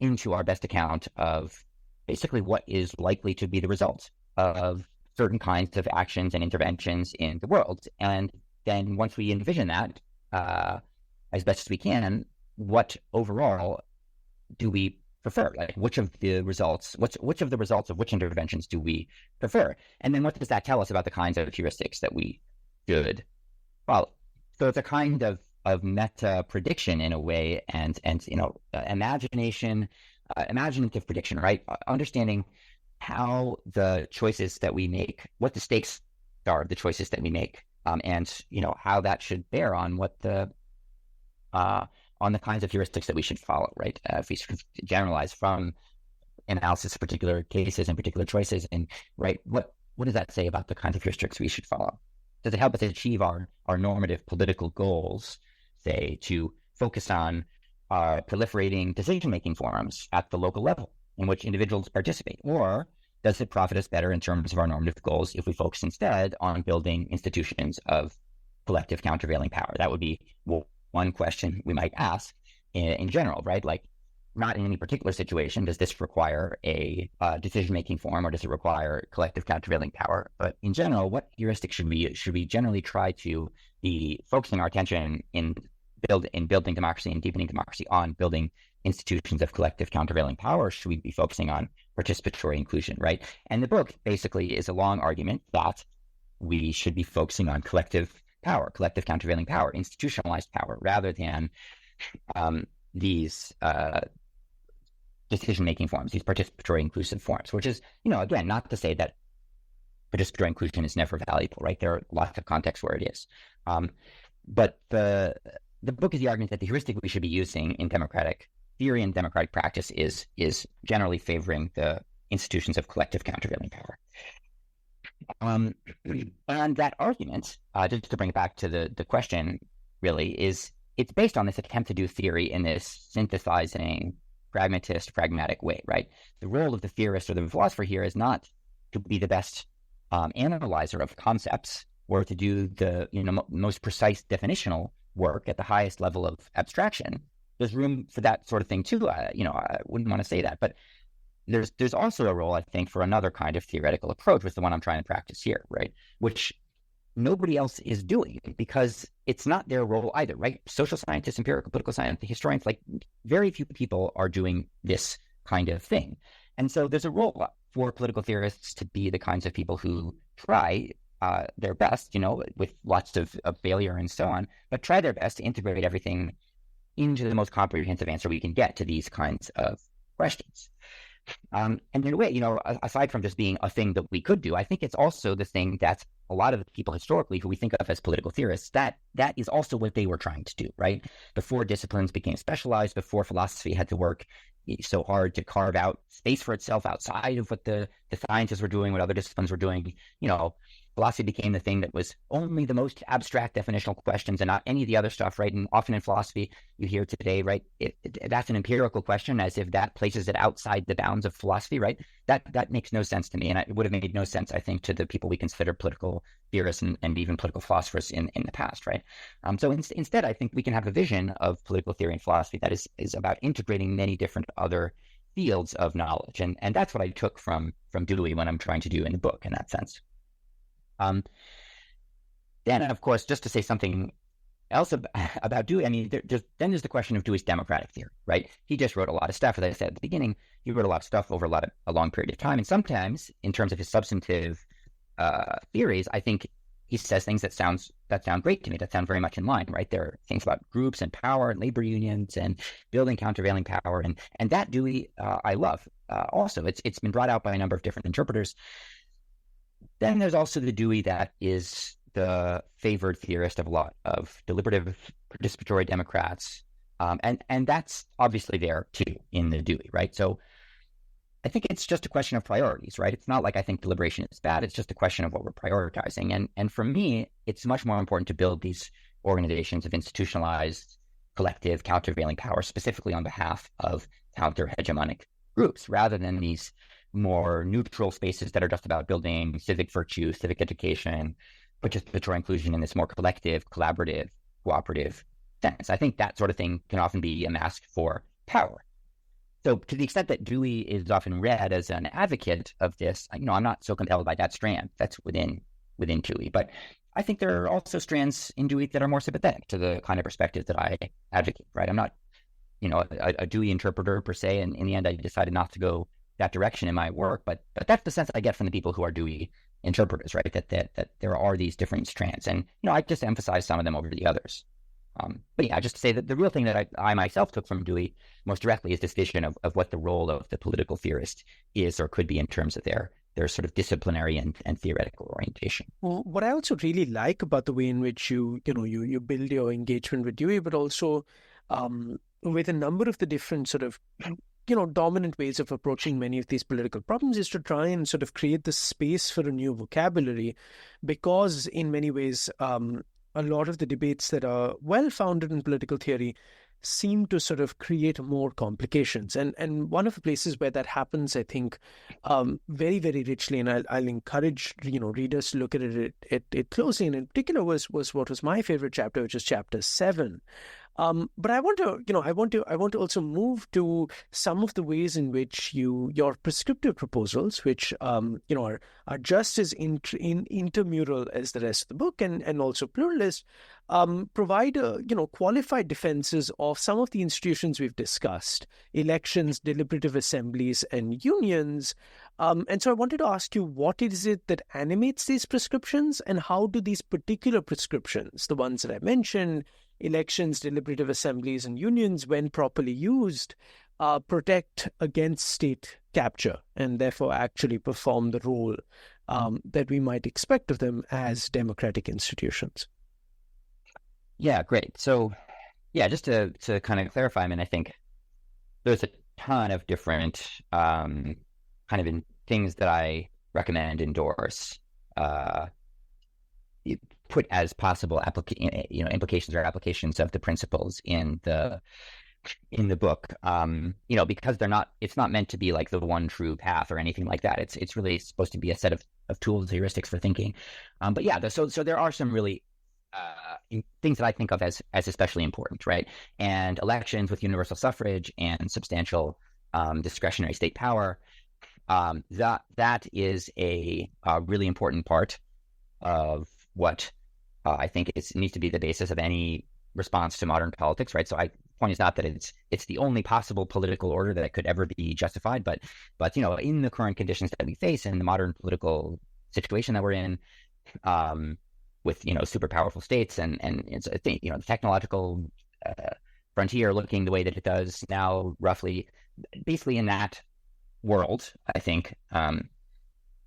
into our best account of basically what is likely to be the result of certain kinds of actions and interventions in the world. And then once we envision that, as best as we can, what overall do we prefer? Like, which of the results of which interventions do we prefer? And then what does that tell us about the kinds of heuristics that we should follow? So it's a kind of meta prediction in a way, and imaginative prediction, right? Understanding how the choices that we make, what the stakes are of the choices that we make, and how that should bear on what the on the kinds of heuristics that we should follow, right? If we sort of generalize from analysis of particular cases and particular choices, and right, what does that say about the kinds of heuristics we should follow? Does it help us achieve our normative political goals, say, to focus on proliferating decision-making forums at the local level in which individuals participate? Or does it profit us better in terms of our normative goals if we focus instead on building institutions of collective countervailing power? That would be one question we might ask in general, right? Like, not in any particular situation does this require a decision-making forum, or does it require collective countervailing power? But in general, what heuristics should we generally try to be focusing our attention in building democracy and deepening democracy on building institutions of collective countervailing power? Or should we be focusing on participatory inclusion, right? And the book basically is a long argument that we should be focusing on collective power, collective countervailing power, institutionalized power, rather than these decision-making forms, these participatory inclusive forms, which is, again, not to say that participatory inclusion is never valuable, right? There are lots of contexts where it is. But the book is the argument that the heuristic we should be using in democratic theory and democratic practice is generally favoring the institutions of collective countervailing power. And that argument, just to bring it back to the question, really, is it's based on this attempt to do theory in this synthesizing, pragmatic way, right? The role of the theorist or the philosopher here is not to be the best analyzer of concepts or to do the most precise definitional work at the highest level of abstraction. There's room for that sort of thing too. I wouldn't want to say that, but there's also a role, I think, for another kind of theoretical approach, which is the one I'm trying to practice here, right? Which nobody else is doing because it's not their role either, right? Social scientists, empirical political science, historians, like very few people are doing this kind of thing. And so there's a role for political theorists to be the kinds of people who try their best, with lots of failure and so on, but try their best to integrate everything into the most comprehensive answer we can get to these kinds of questions. And in a way, aside from just being a thing that we could do, I think it's also the thing that a lot of the people historically who we think of as political theorists, that is also what they were trying to do, right? Before disciplines became specialized, before philosophy had to work so hard to carve out space for itself outside of what the scientists were doing, what other disciplines were doing, philosophy became the thing that was only the most abstract definitional questions and not any of the other stuff, right? And often in philosophy, you hear today, right, that's an empirical question, as if that places it outside the bounds of philosophy, right? That makes no sense to me. And it would have made no sense, I think, to the people we consider political theorists and even political philosophers in the past, right? So instead, I think we can have a vision of political theory and philosophy that is about integrating many different other fields of knowledge. And that's what I took from Dewey when I'm trying to do in the book in that sense. Then, of course, just to say something else about Dewey, I mean, there's the question of Dewey's democratic theory, right? He just wrote a lot of stuff. As I said at the beginning, he wrote a lot of stuff over a long period of time. And sometimes, in terms of his substantive theories, I think he says things that sound great to me, that sound very much in line, right? There are things about groups and power and labor unions and building countervailing power. And that Dewey, I love. Also, it's been brought out by a number of different interpreters. Then there's also the Dewey that is the favored theorist of a lot of deliberative participatory Democrats. And that's obviously there too in the Dewey, right? So I think it's just a question of priorities, right? It's not like I think deliberation is bad. It's just a question of what we're prioritizing. And for me, it's much more important to build these organizations of institutionalized collective countervailing power, specifically on behalf of counter-hegemonic groups, rather than these more neutral spaces that are just about building civic virtue, civic education, participatory inclusion in this more collective, collaborative, cooperative sense. I think that sort of thing can often be a mask for power. So to the extent that Dewey is often read as an advocate of this, I'm not so compelled by that strand. That's within Dewey. But I think there are also strands in Dewey that are more sympathetic to the kind of perspective that I advocate, right? I'm not, a Dewey interpreter per se, and in the end, I decided not to go that direction in my work, but that's the sense I get from the people who are Dewey interpreters, right? That there are these different strands, and I just emphasize some of them over the others. But yeah, just to say that the real thing that I myself took from Dewey most directly is this vision of what the role of the political theorist is or could be in terms of their sort of disciplinary and theoretical orientation. Well, what I also really like about the way in which you build your engagement with Dewey, but also with a number of the different sort of dominant ways of approaching many of these political problems, is to try and sort of create the space for a new vocabulary, because in many ways a lot of the debates that are well founded in political theory seem to sort of create more complications. And one of the places where that happens, I think, very, very richly, and I'll encourage readers to look at it closely, and in particular was what was my favorite chapter, which is chapter 7. But I want to also move to some of the ways in which your prescriptive proposals, which are just as intramural as the rest of the book, and also pluralist, provide qualified defenses of some of the institutions we've discussed: elections, deliberative assemblies, and unions. And so I wanted to ask you, what is it that animates these prescriptions, and how do these particular prescriptions, the ones that I mentioned, elections, deliberative assemblies, and unions, when properly used, protect against state capture, and therefore actually perform the role that we might expect of them as democratic institutions? Yeah, great. So, yeah, just to kind of clarify, I mean, I think there's a ton of different kind of things that I recommend, endorse, put as possible implications or applications of the principles in the book, because it's not meant to be like the one true path or anything like that. It's really supposed to be a set of tools, heuristics for thinking. But yeah, so there are some really things that I think of as especially important, right? And elections with universal suffrage and substantial discretionary state power, that is a really important part of what I think needs to be the basis of any response to modern politics, right? So the point is not that it's the only possible political order that could ever be justified, but in the current conditions that we face in the modern political situation that we're in, with super powerful states and it's the technological frontier looking the way that it does now, roughly, basically in that world, I think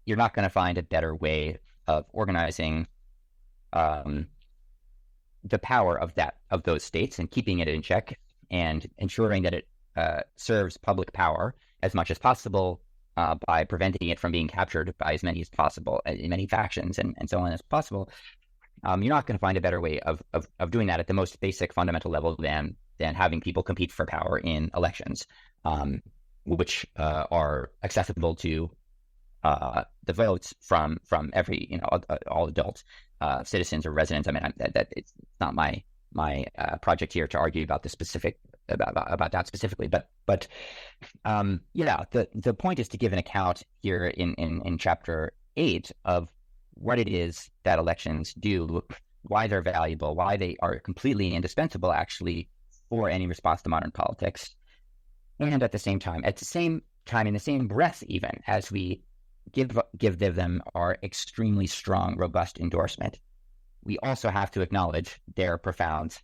you're not going to find a better way of organizing the power of those states and keeping it in check and ensuring that it serves public power as much as possible by preventing it from being captured by as many as possible, many factions and so on as possible. You're not going to find a better way of doing that at the most basic fundamental level than having people compete for power in elections, which are accessible to the votes from every all adult citizens or residents. I mean, that it's not my project here to argue about the specific about that specifically, but yeah, the point is to give an account here in chapter 8 of what it is that elections do, why they're valuable, why they are completely indispensable actually for any response to modern politics, and at the same time, in the same breath, even as we give them our extremely strong, robust endorsement, we also have to acknowledge their profound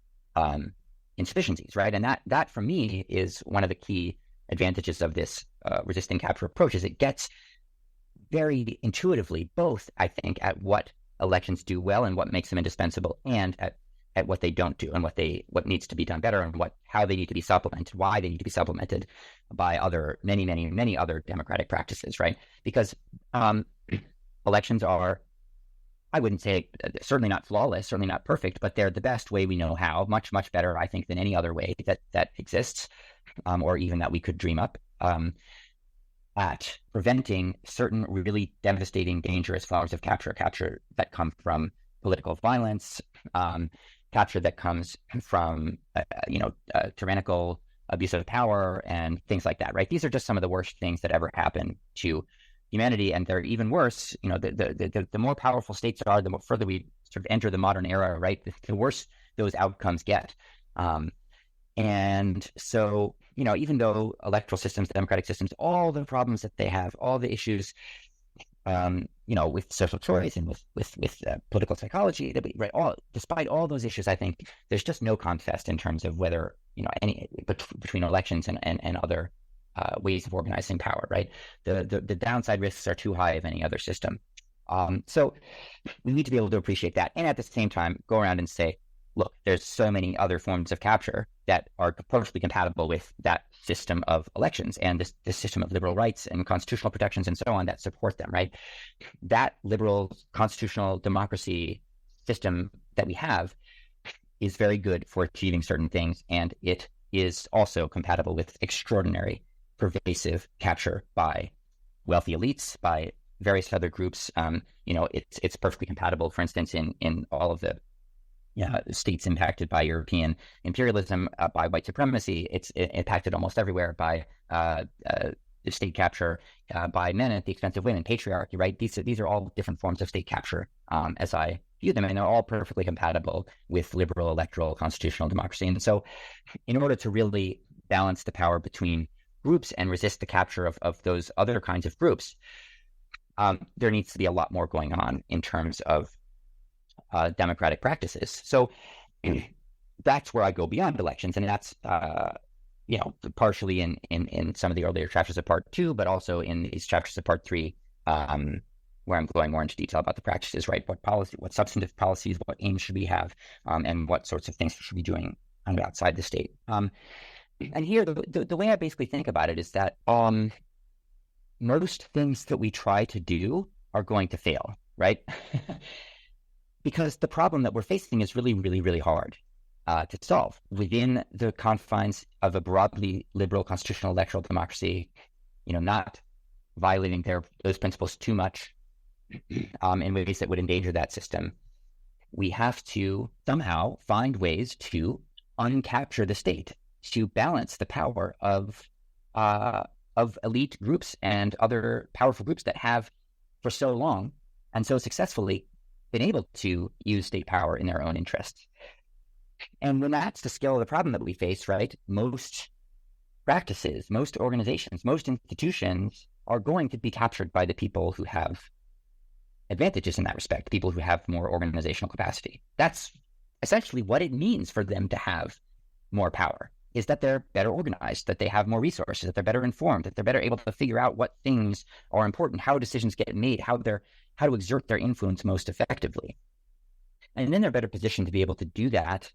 insufficiencies, right? And that for me is one of the key advantages of this resisting capture approach, is it gets very intuitively both, I think, at what elections do well and what makes them indispensable, and at what they don't do and what needs to be done better, and how they need to be supplemented, why they need to be supplemented by many other democratic practices, right? Because elections are, I wouldn't say, certainly not flawless, certainly not perfect, but they're the best way we know how, much better, I think, than any other way that exists, or even that we could dream up, at preventing certain really devastating, dangerous forms of capture that come from political violence, capture that comes from tyrannical abuse of power and things like that, right? These are just some of the worst things that ever happen to humanity, and they're even worse. The more powerful states are, the more further we sort of enter the modern era, right? The worse those outcomes get. And so, even though electoral systems, democratic systems, all the problems that they have, all the issues, with social choice and with political psychology, despite all those issues, I think there's just no contest in terms of whether, between elections and other ways of organizing power, right? The downside risks are too high of any other system. So we need to be able to appreciate that. And at the same time, go around and say, look, there's so many other forms of capture that are perfectly compatible with that system of elections and this system of liberal rights and constitutional protections and so on that support them, right? That liberal constitutional democracy system that we have is very good for achieving certain things, and it is also compatible with extraordinary, pervasive capture by wealthy elites, by various other groups. It's perfectly compatible, for instance, in all of the states impacted by European imperialism, by white supremacy. It's impacted almost everywhere by state capture by men at the expense of women, patriarchy, right? These are all different forms of state capture as I view them, and they're all perfectly compatible with liberal electoral constitutional democracy. And so in order to really balance the power between groups and resist the capture of those other kinds of groups, there needs to be a lot more going on in terms of democratic practices. So that's where I go beyond elections, and that's partially in some of the earlier chapters of Part 2, but also in these chapters of Part 3, where I'm going more into detail about the practices, right? What substantive policies, what aims should we have, and what sorts of things should we be doing outside the state. And here, the way I basically think about it is that most things that we try to do are going to fail, right? Because the problem that we're facing is really, really, really hard to solve within the confines of a broadly liberal constitutional electoral democracy, not violating those principles too much in ways that would endanger that system. We have to somehow find ways to uncapture the state, to balance the power of elite groups and other powerful groups that have for so long and so successfully been able to use state power in their own interests. And when that's the scale of the problem that we face, right, most practices, most organizations, most institutions are going to be captured by the people who have advantages in that respect, people who have more organizational capacity. That's essentially what it means for them to have more power, is that they're better organized, that they have more resources, that they're better informed, that they're better able to figure out what things are important, how decisions get made, how to exert their influence most effectively. And then they're better positioned to be able to do that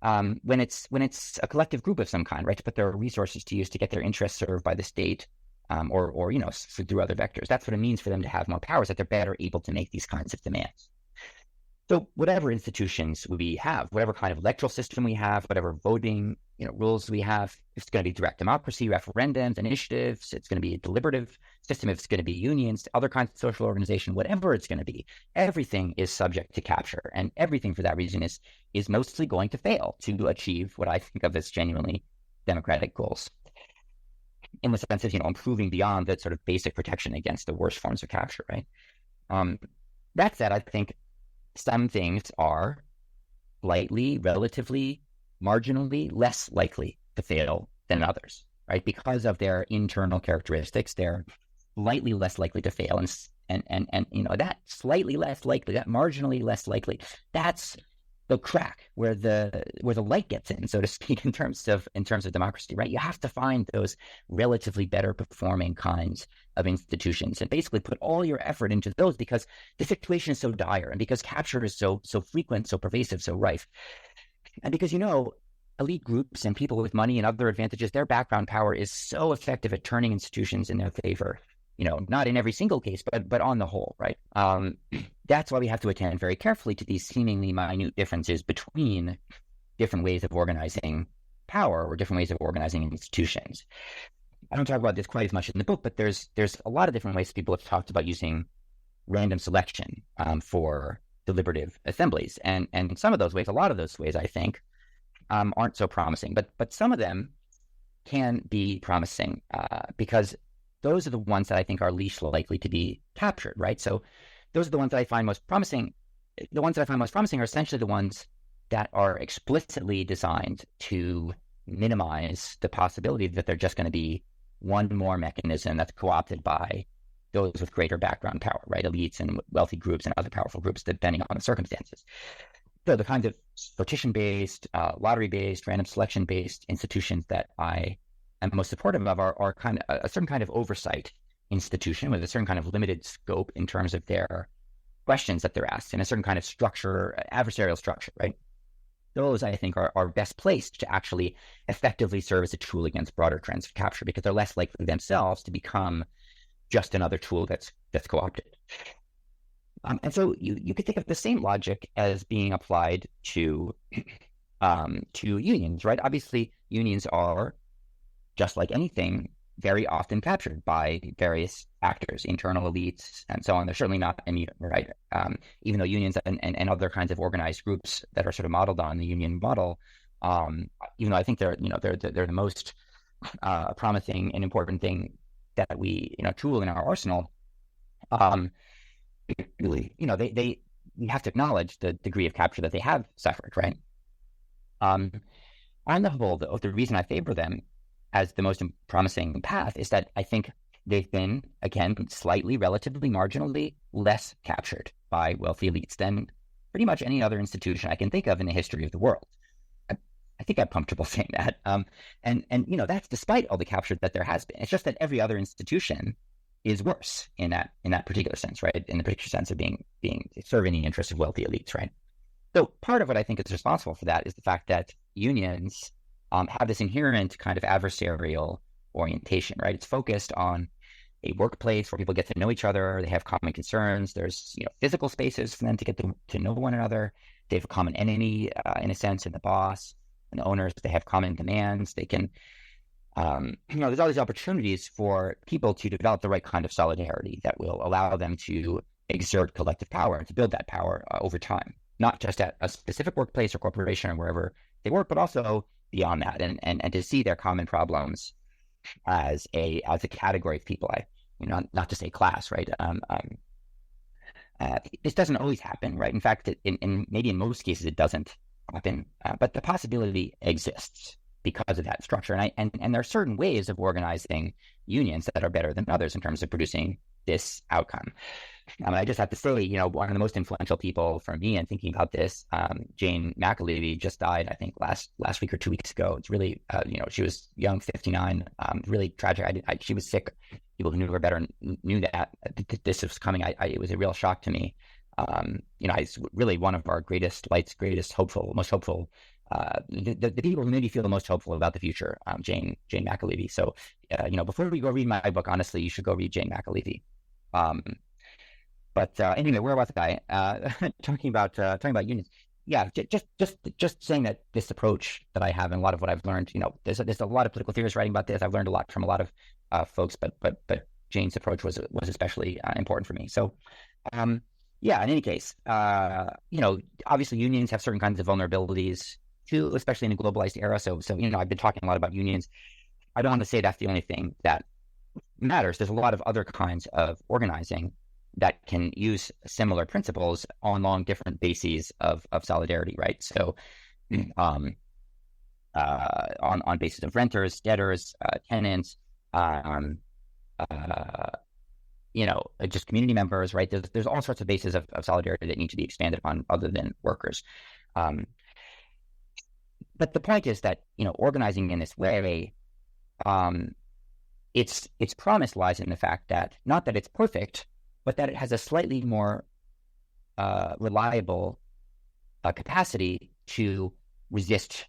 when it's a collective group of some kind, right? To put their resources to use to get their interests served by the state, or through other vectors. That's what it means for them to have more powers, that they're better able to make these kinds of demands. So whatever institutions we have, whatever kind of electoral system we have, whatever voting rules we have, if it's going to be direct democracy, referendums, initiatives, it's going to be a deliberative system, if it's going to be unions, other kinds of social organization, whatever it's going to be, everything is subject to capture. And everything for that reason is mostly going to fail to achieve what I think of as genuinely democratic goals, in the sense of, improving beyond that sort of basic protection against the worst forms of capture, right? That said, I think some things are slightly, relatively, marginally less likely to fail than others, right? Because of their internal characteristics, they're slightly less likely to fail, and that slightly less likely, that marginally less likely, that's the crack where the light gets in, so to speak, in terms of democracy, right? You have to find those relatively better performing kinds of institutions and basically put all your effort into those, because the situation is so dire, and because capture is so frequent, so pervasive, so rife, and because elite groups and people with money and other advantages, their background power is so effective at turning institutions in their favor. Not in every single case, but on the whole, right? That's why we have to attend very carefully to these seemingly minute differences between different ways of organizing power or different ways of organizing institutions. I don't talk about this quite as much in the book, but there's a lot of different ways people have talked about using random selection for deliberative assemblies, and some of those ways, a lot of those ways, I think, aren't so promising, but some of them can be promising because those are the ones that I think are least likely to be captured, right? So those are the ones that I find most promising. The ones that I find most promising are essentially the ones that are explicitly designed to minimize the possibility that they're just going to be one more mechanism that's co-opted by those with greater background power, right? Elites and wealthy groups and other powerful groups, depending on the circumstances. So the kinds of sortition-based, lottery-based, random selection-based institutions that I am most supportive of are kind of a certain kind of oversight institution with a certain kind of limited scope in terms of their questions that they're asked, and a certain kind of structure, adversarial structure, right? Those, I think, are best placed to actually effectively serve as a tool against broader trends of capture, because they're less likely themselves to become just another tool that's co-opted. And so you could think of the same logic as being applied to unions, right? Obviously, unions are, just like anything, very often captured by various actors, internal elites, and so on. They're certainly not immune, right? Even though unions and other kinds of organized groups that are sort of modeled on the union model, even though I think they're the most promising and important thing that we tool in our arsenal, really, we have to acknowledge the degree of capture that they have suffered, right? On the whole, though, the reason I favor them as the most promising path is that I think they've been, again, slightly, relatively, marginally less captured by wealthy elites than pretty much any other institution I can think of in the history of the world. I think I'm comfortable saying that. And that's despite all the capture that there has been. It's just that every other institution is worse in that particular sense, right? In the particular sense of being serving the interests of wealthy elites, right? So part of what I think is responsible for that is the fact that unions have this inherent kind of adversarial orientation, right? It's focused on a workplace where people get to know each other. They have common concerns. There's physical spaces for them to get to know one another. They have a common enemy, in a sense, in the boss and the owners. They have common demands. They can, there's all these opportunities for people to develop the right kind of solidarity that will allow them to exert collective power and to build that power over time, not just at a specific workplace or corporation or wherever they work, but also beyond that, and to see their common problems as a category of people, not just a class, right? This doesn't always happen, right? In fact, maybe in most cases it doesn't happen, but the possibility exists because of that structure. And there are certain ways of organizing unions that are better than others in terms of producing this outcome. I just have to say, one of the most influential people for me in thinking about this, Jane McAlevey, just died, I think, last week or 2 weeks ago. It's really, she was young, 59, really tragic. She was sick. People who knew her better knew that this was coming. It was a real shock to me. It's really one of our greatest lights, most hopeful, the people who made me feel the most hopeful about the future, Jane McAlevey. So, before we go read my book, honestly, you should go read Jane McAlevey. But anyway, where was I? Talking about unions. Yeah, just saying that this approach that I have and a lot of what I've learned, there's a lot of political theorists writing about this. I've learned a lot from a lot of folks, but Jane's approach was especially important for me. So, in any case, obviously unions have certain kinds of vulnerabilities too, especially in a globalized era. So I've been talking a lot about unions. I don't want to say that's the only thing that matters. There's a lot of other kinds of organizing that can use similar principles along different bases of solidarity, right? So on basis of renters, debtors, tenants, just community members, right? There's all sorts of bases of solidarity that need to be expanded upon other than workers. But the point is that, organizing in this way, its promise lies in the fact that, not that it's perfect, but that it has a slightly more reliable capacity to resist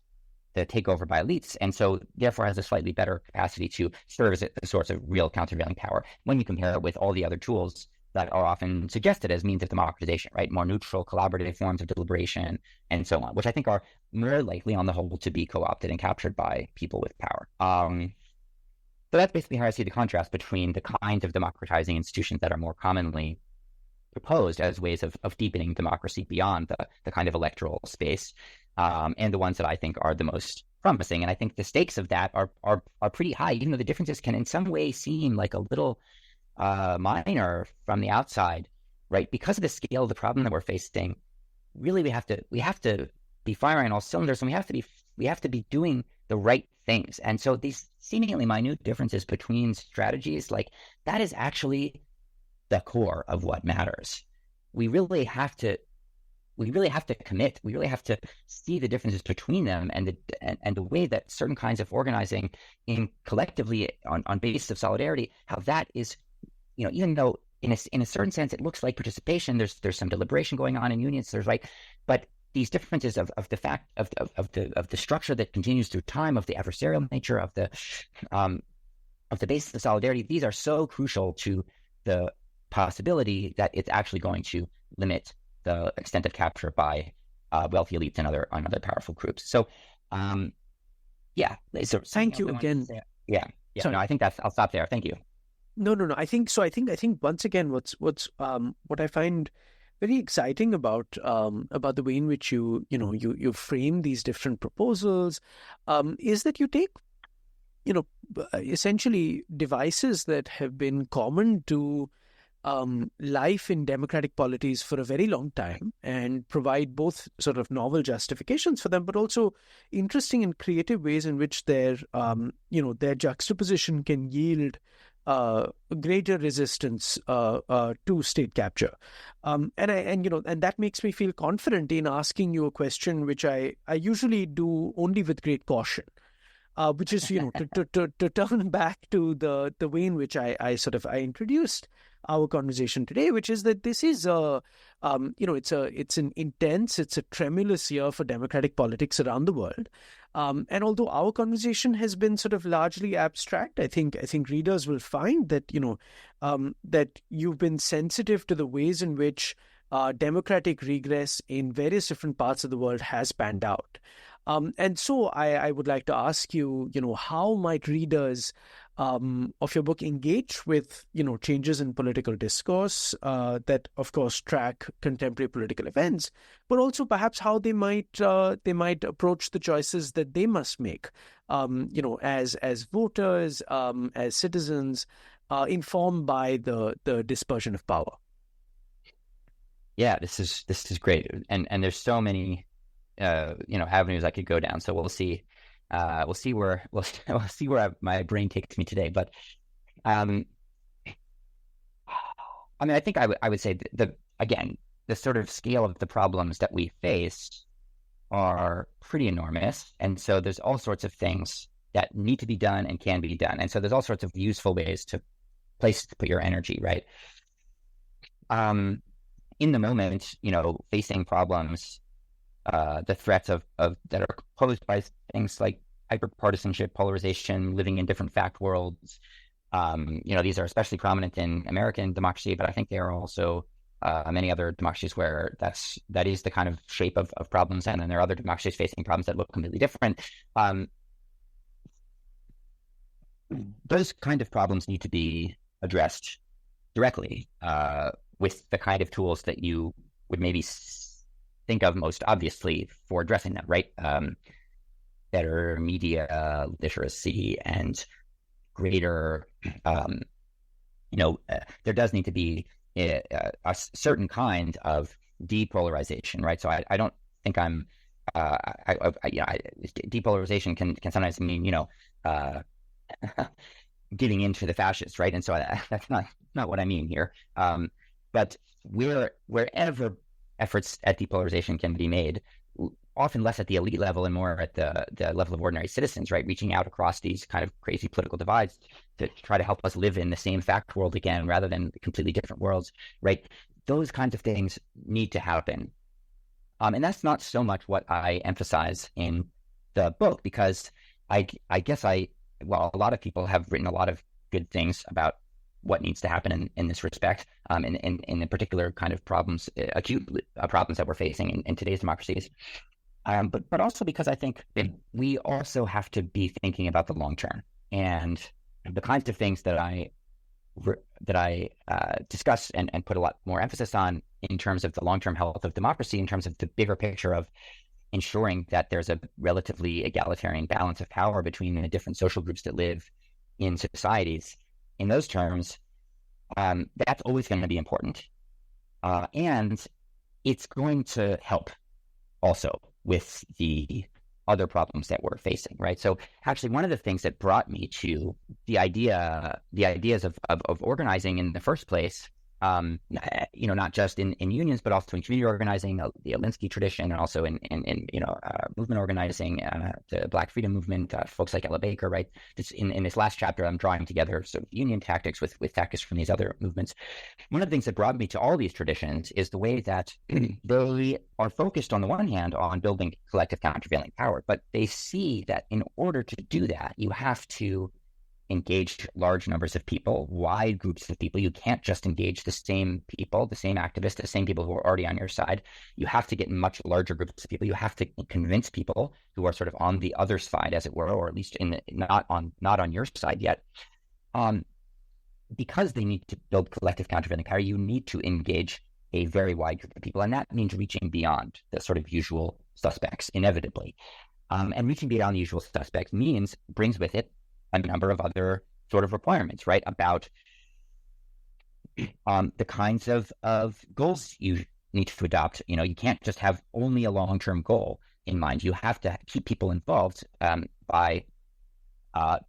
the takeover by elites, and so therefore has a slightly better capacity to serve as a source of real countervailing power when you compare it with all the other tools that are often suggested as means of democratization, right? More neutral, collaborative forms of deliberation, and so on, which I think are more likely on the whole to be co-opted and captured by people with power. So that's basically how I see the contrast between the kinds of democratizing institutions that are more commonly proposed as ways of deepening democracy beyond the kind of electoral space, and the ones that I think are the most promising. And I think the stakes of that are pretty high, even though the differences can in some way seem like a little minor from the outside, right? Because of the scale of the problem that we're facing, really we have to be firing on all cylinders, and we have to be doing the right things. And so these seemingly minute differences between strategies, like that is actually the core of what matters. We really have to commit. We really have to see the differences between them, and the way that certain kinds of organizing in collectively on basis of solidarity, how that is, even though in a certain sense it looks like participation, there's some deliberation going on in unions, but these differences of the fact of the structure that continues through time, of the adversarial nature of the basis of solidarity, these are so crucial to the possibility that it's actually going to limit the extent of capture by wealthy elites and other powerful groups. So, Thank you again. Yeah. Sorry. No, I think I'll stop there. Thank you. No. I think once again, what I find very exciting about the way in which you frame these different proposals is that you take essentially devices that have been common to life in democratic polities for a very long time and provide both sort of novel justifications for them, but also interesting and creative ways in which their juxtaposition can yield greater resistance to state capture, and that makes me feel confident in asking you a question which I usually do only with great caution. Which is, to turn back to the way in which I introduced our conversation today, which is that this is it's an intense, it's a tremulous year for democratic politics around the world. And although our conversation has been sort of largely abstract, I think readers will find that that you've been sensitive to the ways in which democratic regress in various different parts of the world has panned out. And so I would like to ask you, how might readers of your book engage with, changes in political discourse that, of course, track contemporary political events, but also perhaps how they might approach the choices that they must make, as voters, as citizens, informed by the dispersion of power. Yeah, this is great, and there's so many avenues I could go down. So we'll see where my brain takes me today. But I think I would say the sort of scale of the problems that we face are pretty enormous, and so there's all sorts of things that need to be done and can be done, and so there's all sorts of useful ways to put your energy, right? In the moment, facing problems, the threats of that are posed by things like hyperpartisanship, polarization, living in different fact worlds. These are especially prominent in American democracy, but I think there are also many other democracies where that is the kind of shape of problems, and then there are other democracies facing problems that look completely different. Those kind of problems need to be addressed directly with the kind of tools that you would maybe think of most obviously for addressing them, right? Better media literacy and greater, there does need to be a certain kind of depolarization, right? So I don't think depolarization can sometimes mean, giving into the fascists, right? And so that's not what I mean here. But wherever efforts at depolarization can be made, often less at the elite level and more at the level of ordinary citizens, right? Reaching out across these kind of crazy political divides to try to help us live in the same fact world again, rather than completely different worlds, right? Those kinds of things need to happen. And that's not so much what I emphasize in the book, because a lot of people have written a lot of good things about what needs to happen in this respect, in the particular kind of problems, acute problems that we're facing in today's democracies. But also because I think that we also have to be thinking about the long term, and the kinds of things that I discuss and put a lot more emphasis on in terms of the long term health of democracy, in terms of the bigger picture of ensuring that there's a relatively egalitarian balance of power between the different social groups that live in societies. In those terms, that's always going to be important. And it's going to help also with the other problems that we're facing, right? So actually, one of the things that brought me to the ideas of organizing in the first place, not just in unions, but also in community organizing, the Alinsky tradition, and also in movement organizing, the Black Freedom Movement, folks like Ella Baker, right? In this last chapter, I'm drawing together sort of union tactics with tactics from these other movements. One of the things that brought me to all these traditions is the way that they are focused on the one hand on building collective countervailing power, but they see that in order to do that, you have to engage large numbers of people, wide groups of people. You can't just engage the same people, the same activists, the same people who are already on your side. You have to get much larger groups of people. You have to convince people who are sort of on the other side, as it were, or at least not on your side yet. Because they need to build collective countervailing power, you need to engage a very wide group of people, and that means reaching beyond the sort of usual suspects, inevitably. And reaching beyond the usual suspects brings with it a number of other sort of requirements, right? About the kinds of goals you need to adopt. You can't just have only a long-term goal in mind. You have to keep people involved by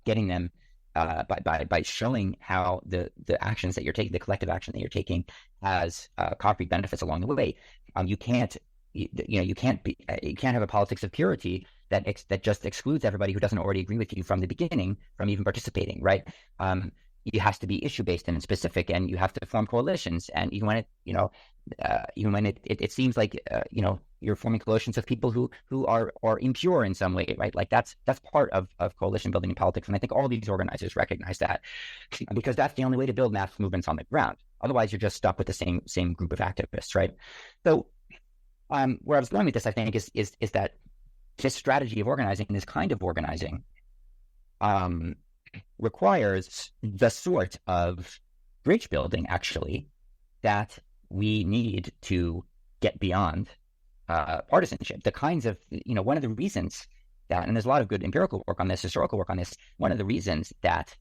getting them by showing how the actions that you're taking, the collective action that you're taking, has concrete benefits along the way. You can't have a politics of purity that just excludes everybody who doesn't already agree with you from the beginning from even participating, right? It has to be issue-based and specific, and you have to form coalitions. And even when it seems like you're forming coalitions of people who are impure in some way, right? Like that's part of coalition building in politics. And I think all these organizers recognize that, because that's the only way to build mass movements on the ground. Otherwise, you're just stuck with the same group of activists, right? So where I was going with this, I think, is that this strategy of organizing, this kind of organizing, requires the sort of bridge building, actually, that we need to get beyond partisanship. The kinds of, one of the reasons that, and there's a lot of good empirical work on this, historical work on this, one of the reasons that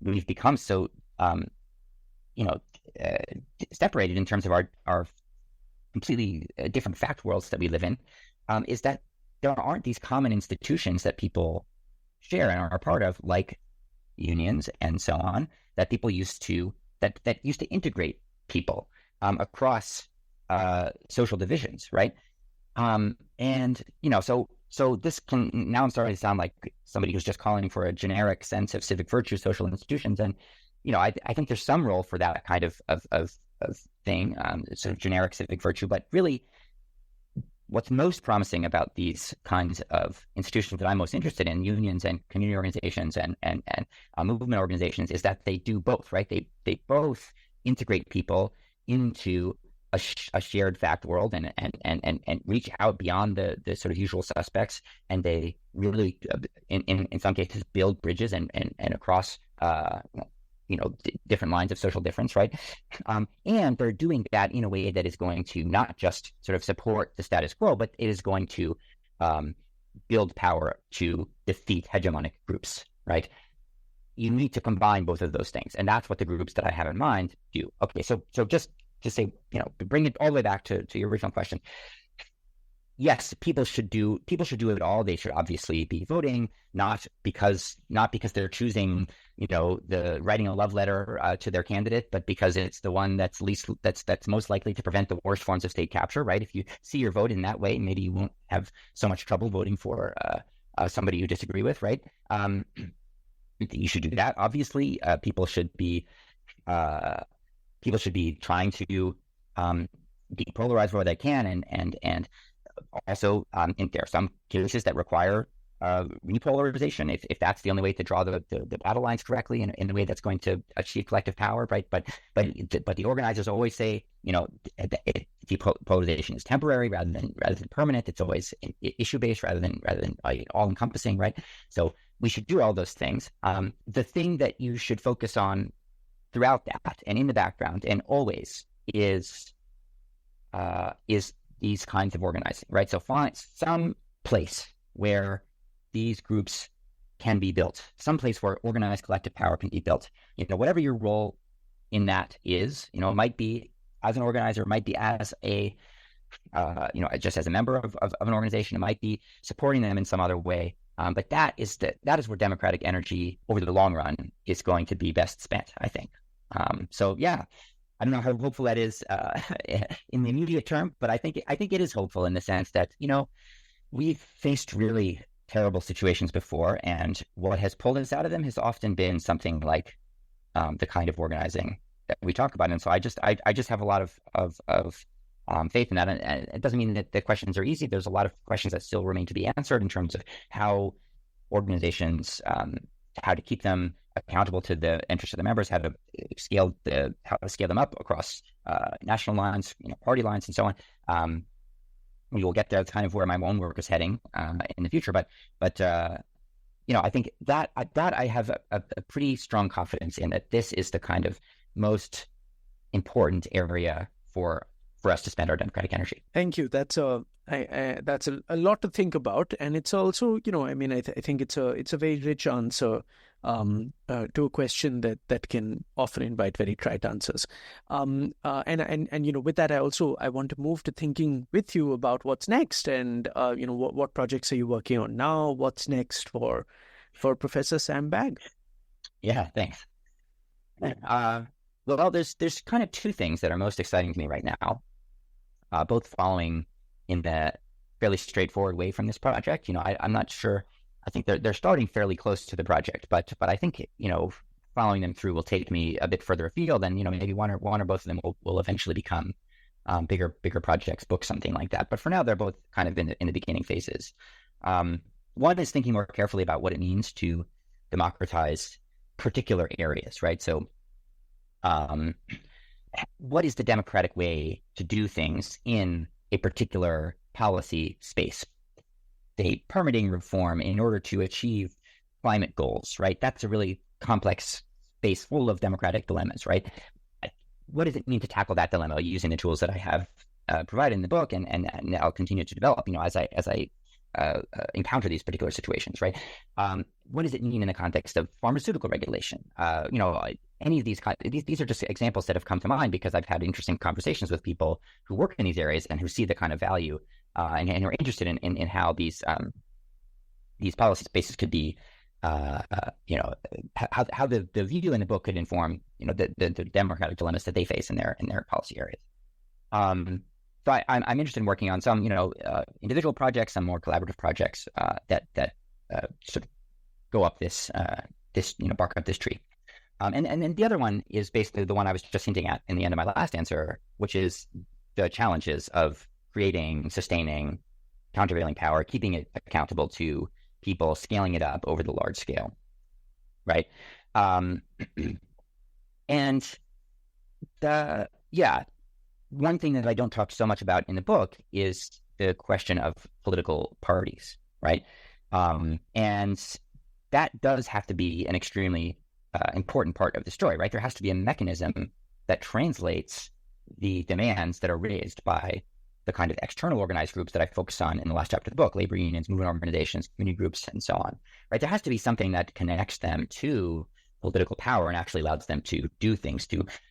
we've become so, separated in terms of our completely different fact worlds that we live in, is that there aren't these common institutions that people share and are part of, like unions and so on, that people used to integrate people across social divisions, right? So this can, now I'm starting to sound like somebody who's just calling for a generic sense of civic virtue, social institutions, and I think there's some role for that kind of thing, sort of generic civic virtue, but really, what's most promising about these kinds of institutions that I'm most interested in, unions and community organizations and movement organizations, is that they do both, right? They both integrate people into a shared fact world and reach out beyond the sort of usual suspects, and they really, in some cases, build bridges and across different lines of social difference, right? And they're doing that in a way that is going to not just sort of support the status quo, but it is going to build power to defeat hegemonic groups, right? You need to combine both of those things, and that's what the groups that I have in mind do. Okay, so just to say, bring it all the way back to your original question. Yes, people should do it all. They should obviously be voting, not because they're choosing, the writing a love letter to their candidate, but because it's the one that's most likely to prevent the worst forms of state capture, right? If you see your vote in that way, maybe you won't have so much trouble voting for somebody you disagree with, right? You should do that. Obviously, people should be trying to depolarize where they can, and also, there are some cases that require repolarization, if that's the only way to draw the battle lines correctly in the way that's going to achieve collective power, right? But the organizers always say, depolarization is temporary rather than permanent. It's always issue based rather than all encompassing, right? So we should do all those things. The thing that you should focus on throughout that and in the background and always is these kinds of organizing, right? So find some place where these groups can be built, some place where organized collective power can be built. Whatever your role in that is, it might be as an organizer, it might be as a, just as a member of an organization, it might be supporting them in some other way. But that is where democratic energy over the long run is going to be best spent, I think. So yeah, I don't know how hopeful that is in the immediate term, but I think it is hopeful in the sense that, we've faced really terrible situations before, and what has pulled us out of them has often been something like the kind of organizing that we talk about. And so I just have a lot of faith in that. And it doesn't mean that the questions are easy. There's a lot of questions that still remain to be answered in terms of how organizations, how to keep them accountable to the interests of the members, how to scale them up across national lines, party lines, and so on. We will get there. That's kind of where my own work is heading in the future. But I think that I have a pretty strong confidence in that this is the kind of most important area for us to spend our democratic energy. Thank you. That's a lot to think about, and it's also, I think it's a very rich answer to a question that can often invite very trite answers. And with that, I want to move to thinking with you about what's next, and what projects are you working on now? What's next for Professor Sam Bagg? Yeah, thanks. Well, there's kind of two things that are most exciting to me right now, both following in the fairly straightforward way from this project. I'm not sure. I think they're starting fairly close to the project, but I think following them through will take me a bit further afield, and maybe one or both of them will eventually become bigger projects, books, something like that. But for now, they're both kind of in the beginning phases. One is thinking more carefully about what it means to democratize particular areas, right? So, what is the democratic way to do things in a particular policy space? State permitting reform in order to achieve climate goals, right? That's a really complex space full of democratic dilemmas, right? What does it mean to tackle that dilemma using the tools that I have provided in the book, and I'll continue to develop, as I encounter these particular situations, right? What does it mean in the context of pharmaceutical regulation? Any of these are just examples that have come to mind because I've had interesting conversations with people who work in these areas and who see the kind of value and are interested in how these policy spaces could be, how the view in the book could inform, the democratic dilemmas that they face in their policy areas. So I'm interested in working on some, individual projects, some more collaborative projects that sort of go up this bark up this tree. And then the other one is basically the one I was just hinting at in the end of my last answer, which is the challenges of creating, sustaining, countervailing power, keeping it accountable to people, scaling it up over the large scale, right? And one thing that I don't talk so much about in the book is the question of political parties, right? And that does have to be an extremely important part of the story, right? There has to be a mechanism that translates the demands that are raised by the kind of external organized groups that I focus on in the last chapter of the book, labor unions, movement organizations, community groups, and so on, right? There has to be something that connects them to political power and actually allows them to do things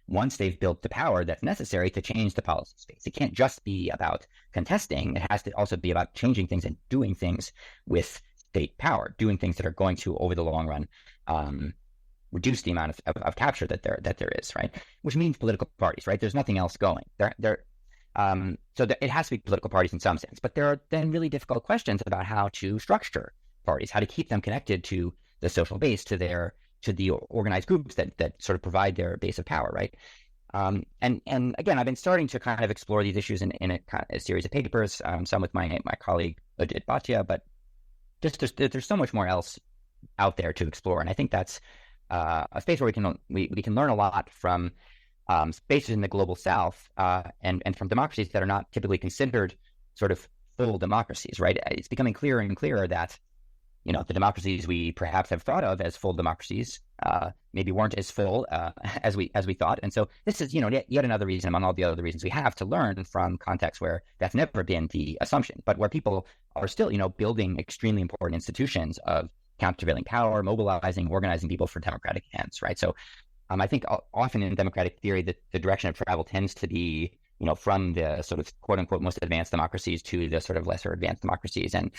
once they've built the power that's necessary to change the policy space. It can't just be about contesting. It has to also be about changing things and doing things with state power, doing things that are going to, over the long run, reduce the amount of capture that there is, right? Which means political parties, right? There's nothing else going. It has to be political parties in some sense, but there are then really difficult questions about how to structure parties, how to keep them connected to the social base, to the organized groups that sort of provide their base of power, right? And again, I've been starting to kind of explore these issues in a series of papers, some with my colleague Udit Bhatia, but just there's so much more else out there to explore, and I think that's a space where we can learn a lot from spaces in the global South and from democracies that are not typically considered sort of full democracies, right? It's becoming clearer and clearer that the democracies we perhaps have thought of as full democracies maybe weren't as full as we thought. And so this is, yet another reason among all the other reasons we have to learn from contexts where that's never been the assumption, but where people are still, building extremely important institutions of countervailing power, mobilizing, organizing people for democratic ends, right? So I think often in democratic theory, the direction of travel tends to be, from the sort of quote unquote most advanced democracies to the sort of lesser advanced democracies. And,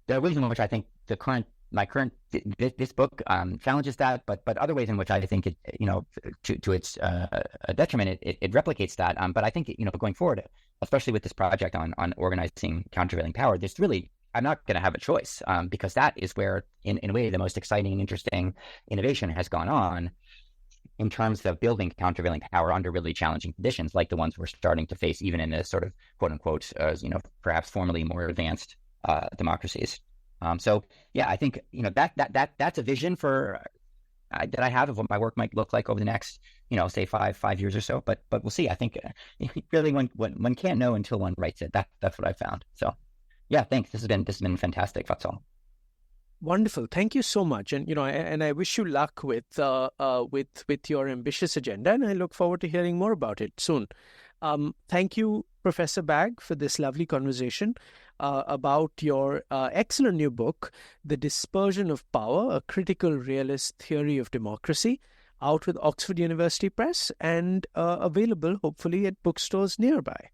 there are ways in which I think this book challenges that, but other ways in which I think it, to its detriment, it replicates that. But I think, going forward, especially with this project on organizing countervailing power, there's really, I'm not going to have a choice because that is where, in a way, the most exciting and interesting innovation has gone on in terms of building countervailing power under really challenging conditions, like the ones we're starting to face, even in a sort of quote unquote, perhaps formally more advanced democracies. So yeah, I think that's a vision for that I have of what my work might look like over the next say 5 years or so. But we'll see. I think really one can't know until one writes it. That's what I found. So yeah, thanks. This has been fantastic. That's all. Wonderful. Thank you so much. And I wish you luck with your ambitious agenda, and I look forward to hearing more about it soon. Thank you, Professor Bagg, for this lovely conversation about your excellent new book, The Dispersion of Power, A Critical Realist Theory of Democracy, out with Oxford University Press and available, hopefully, at bookstores nearby.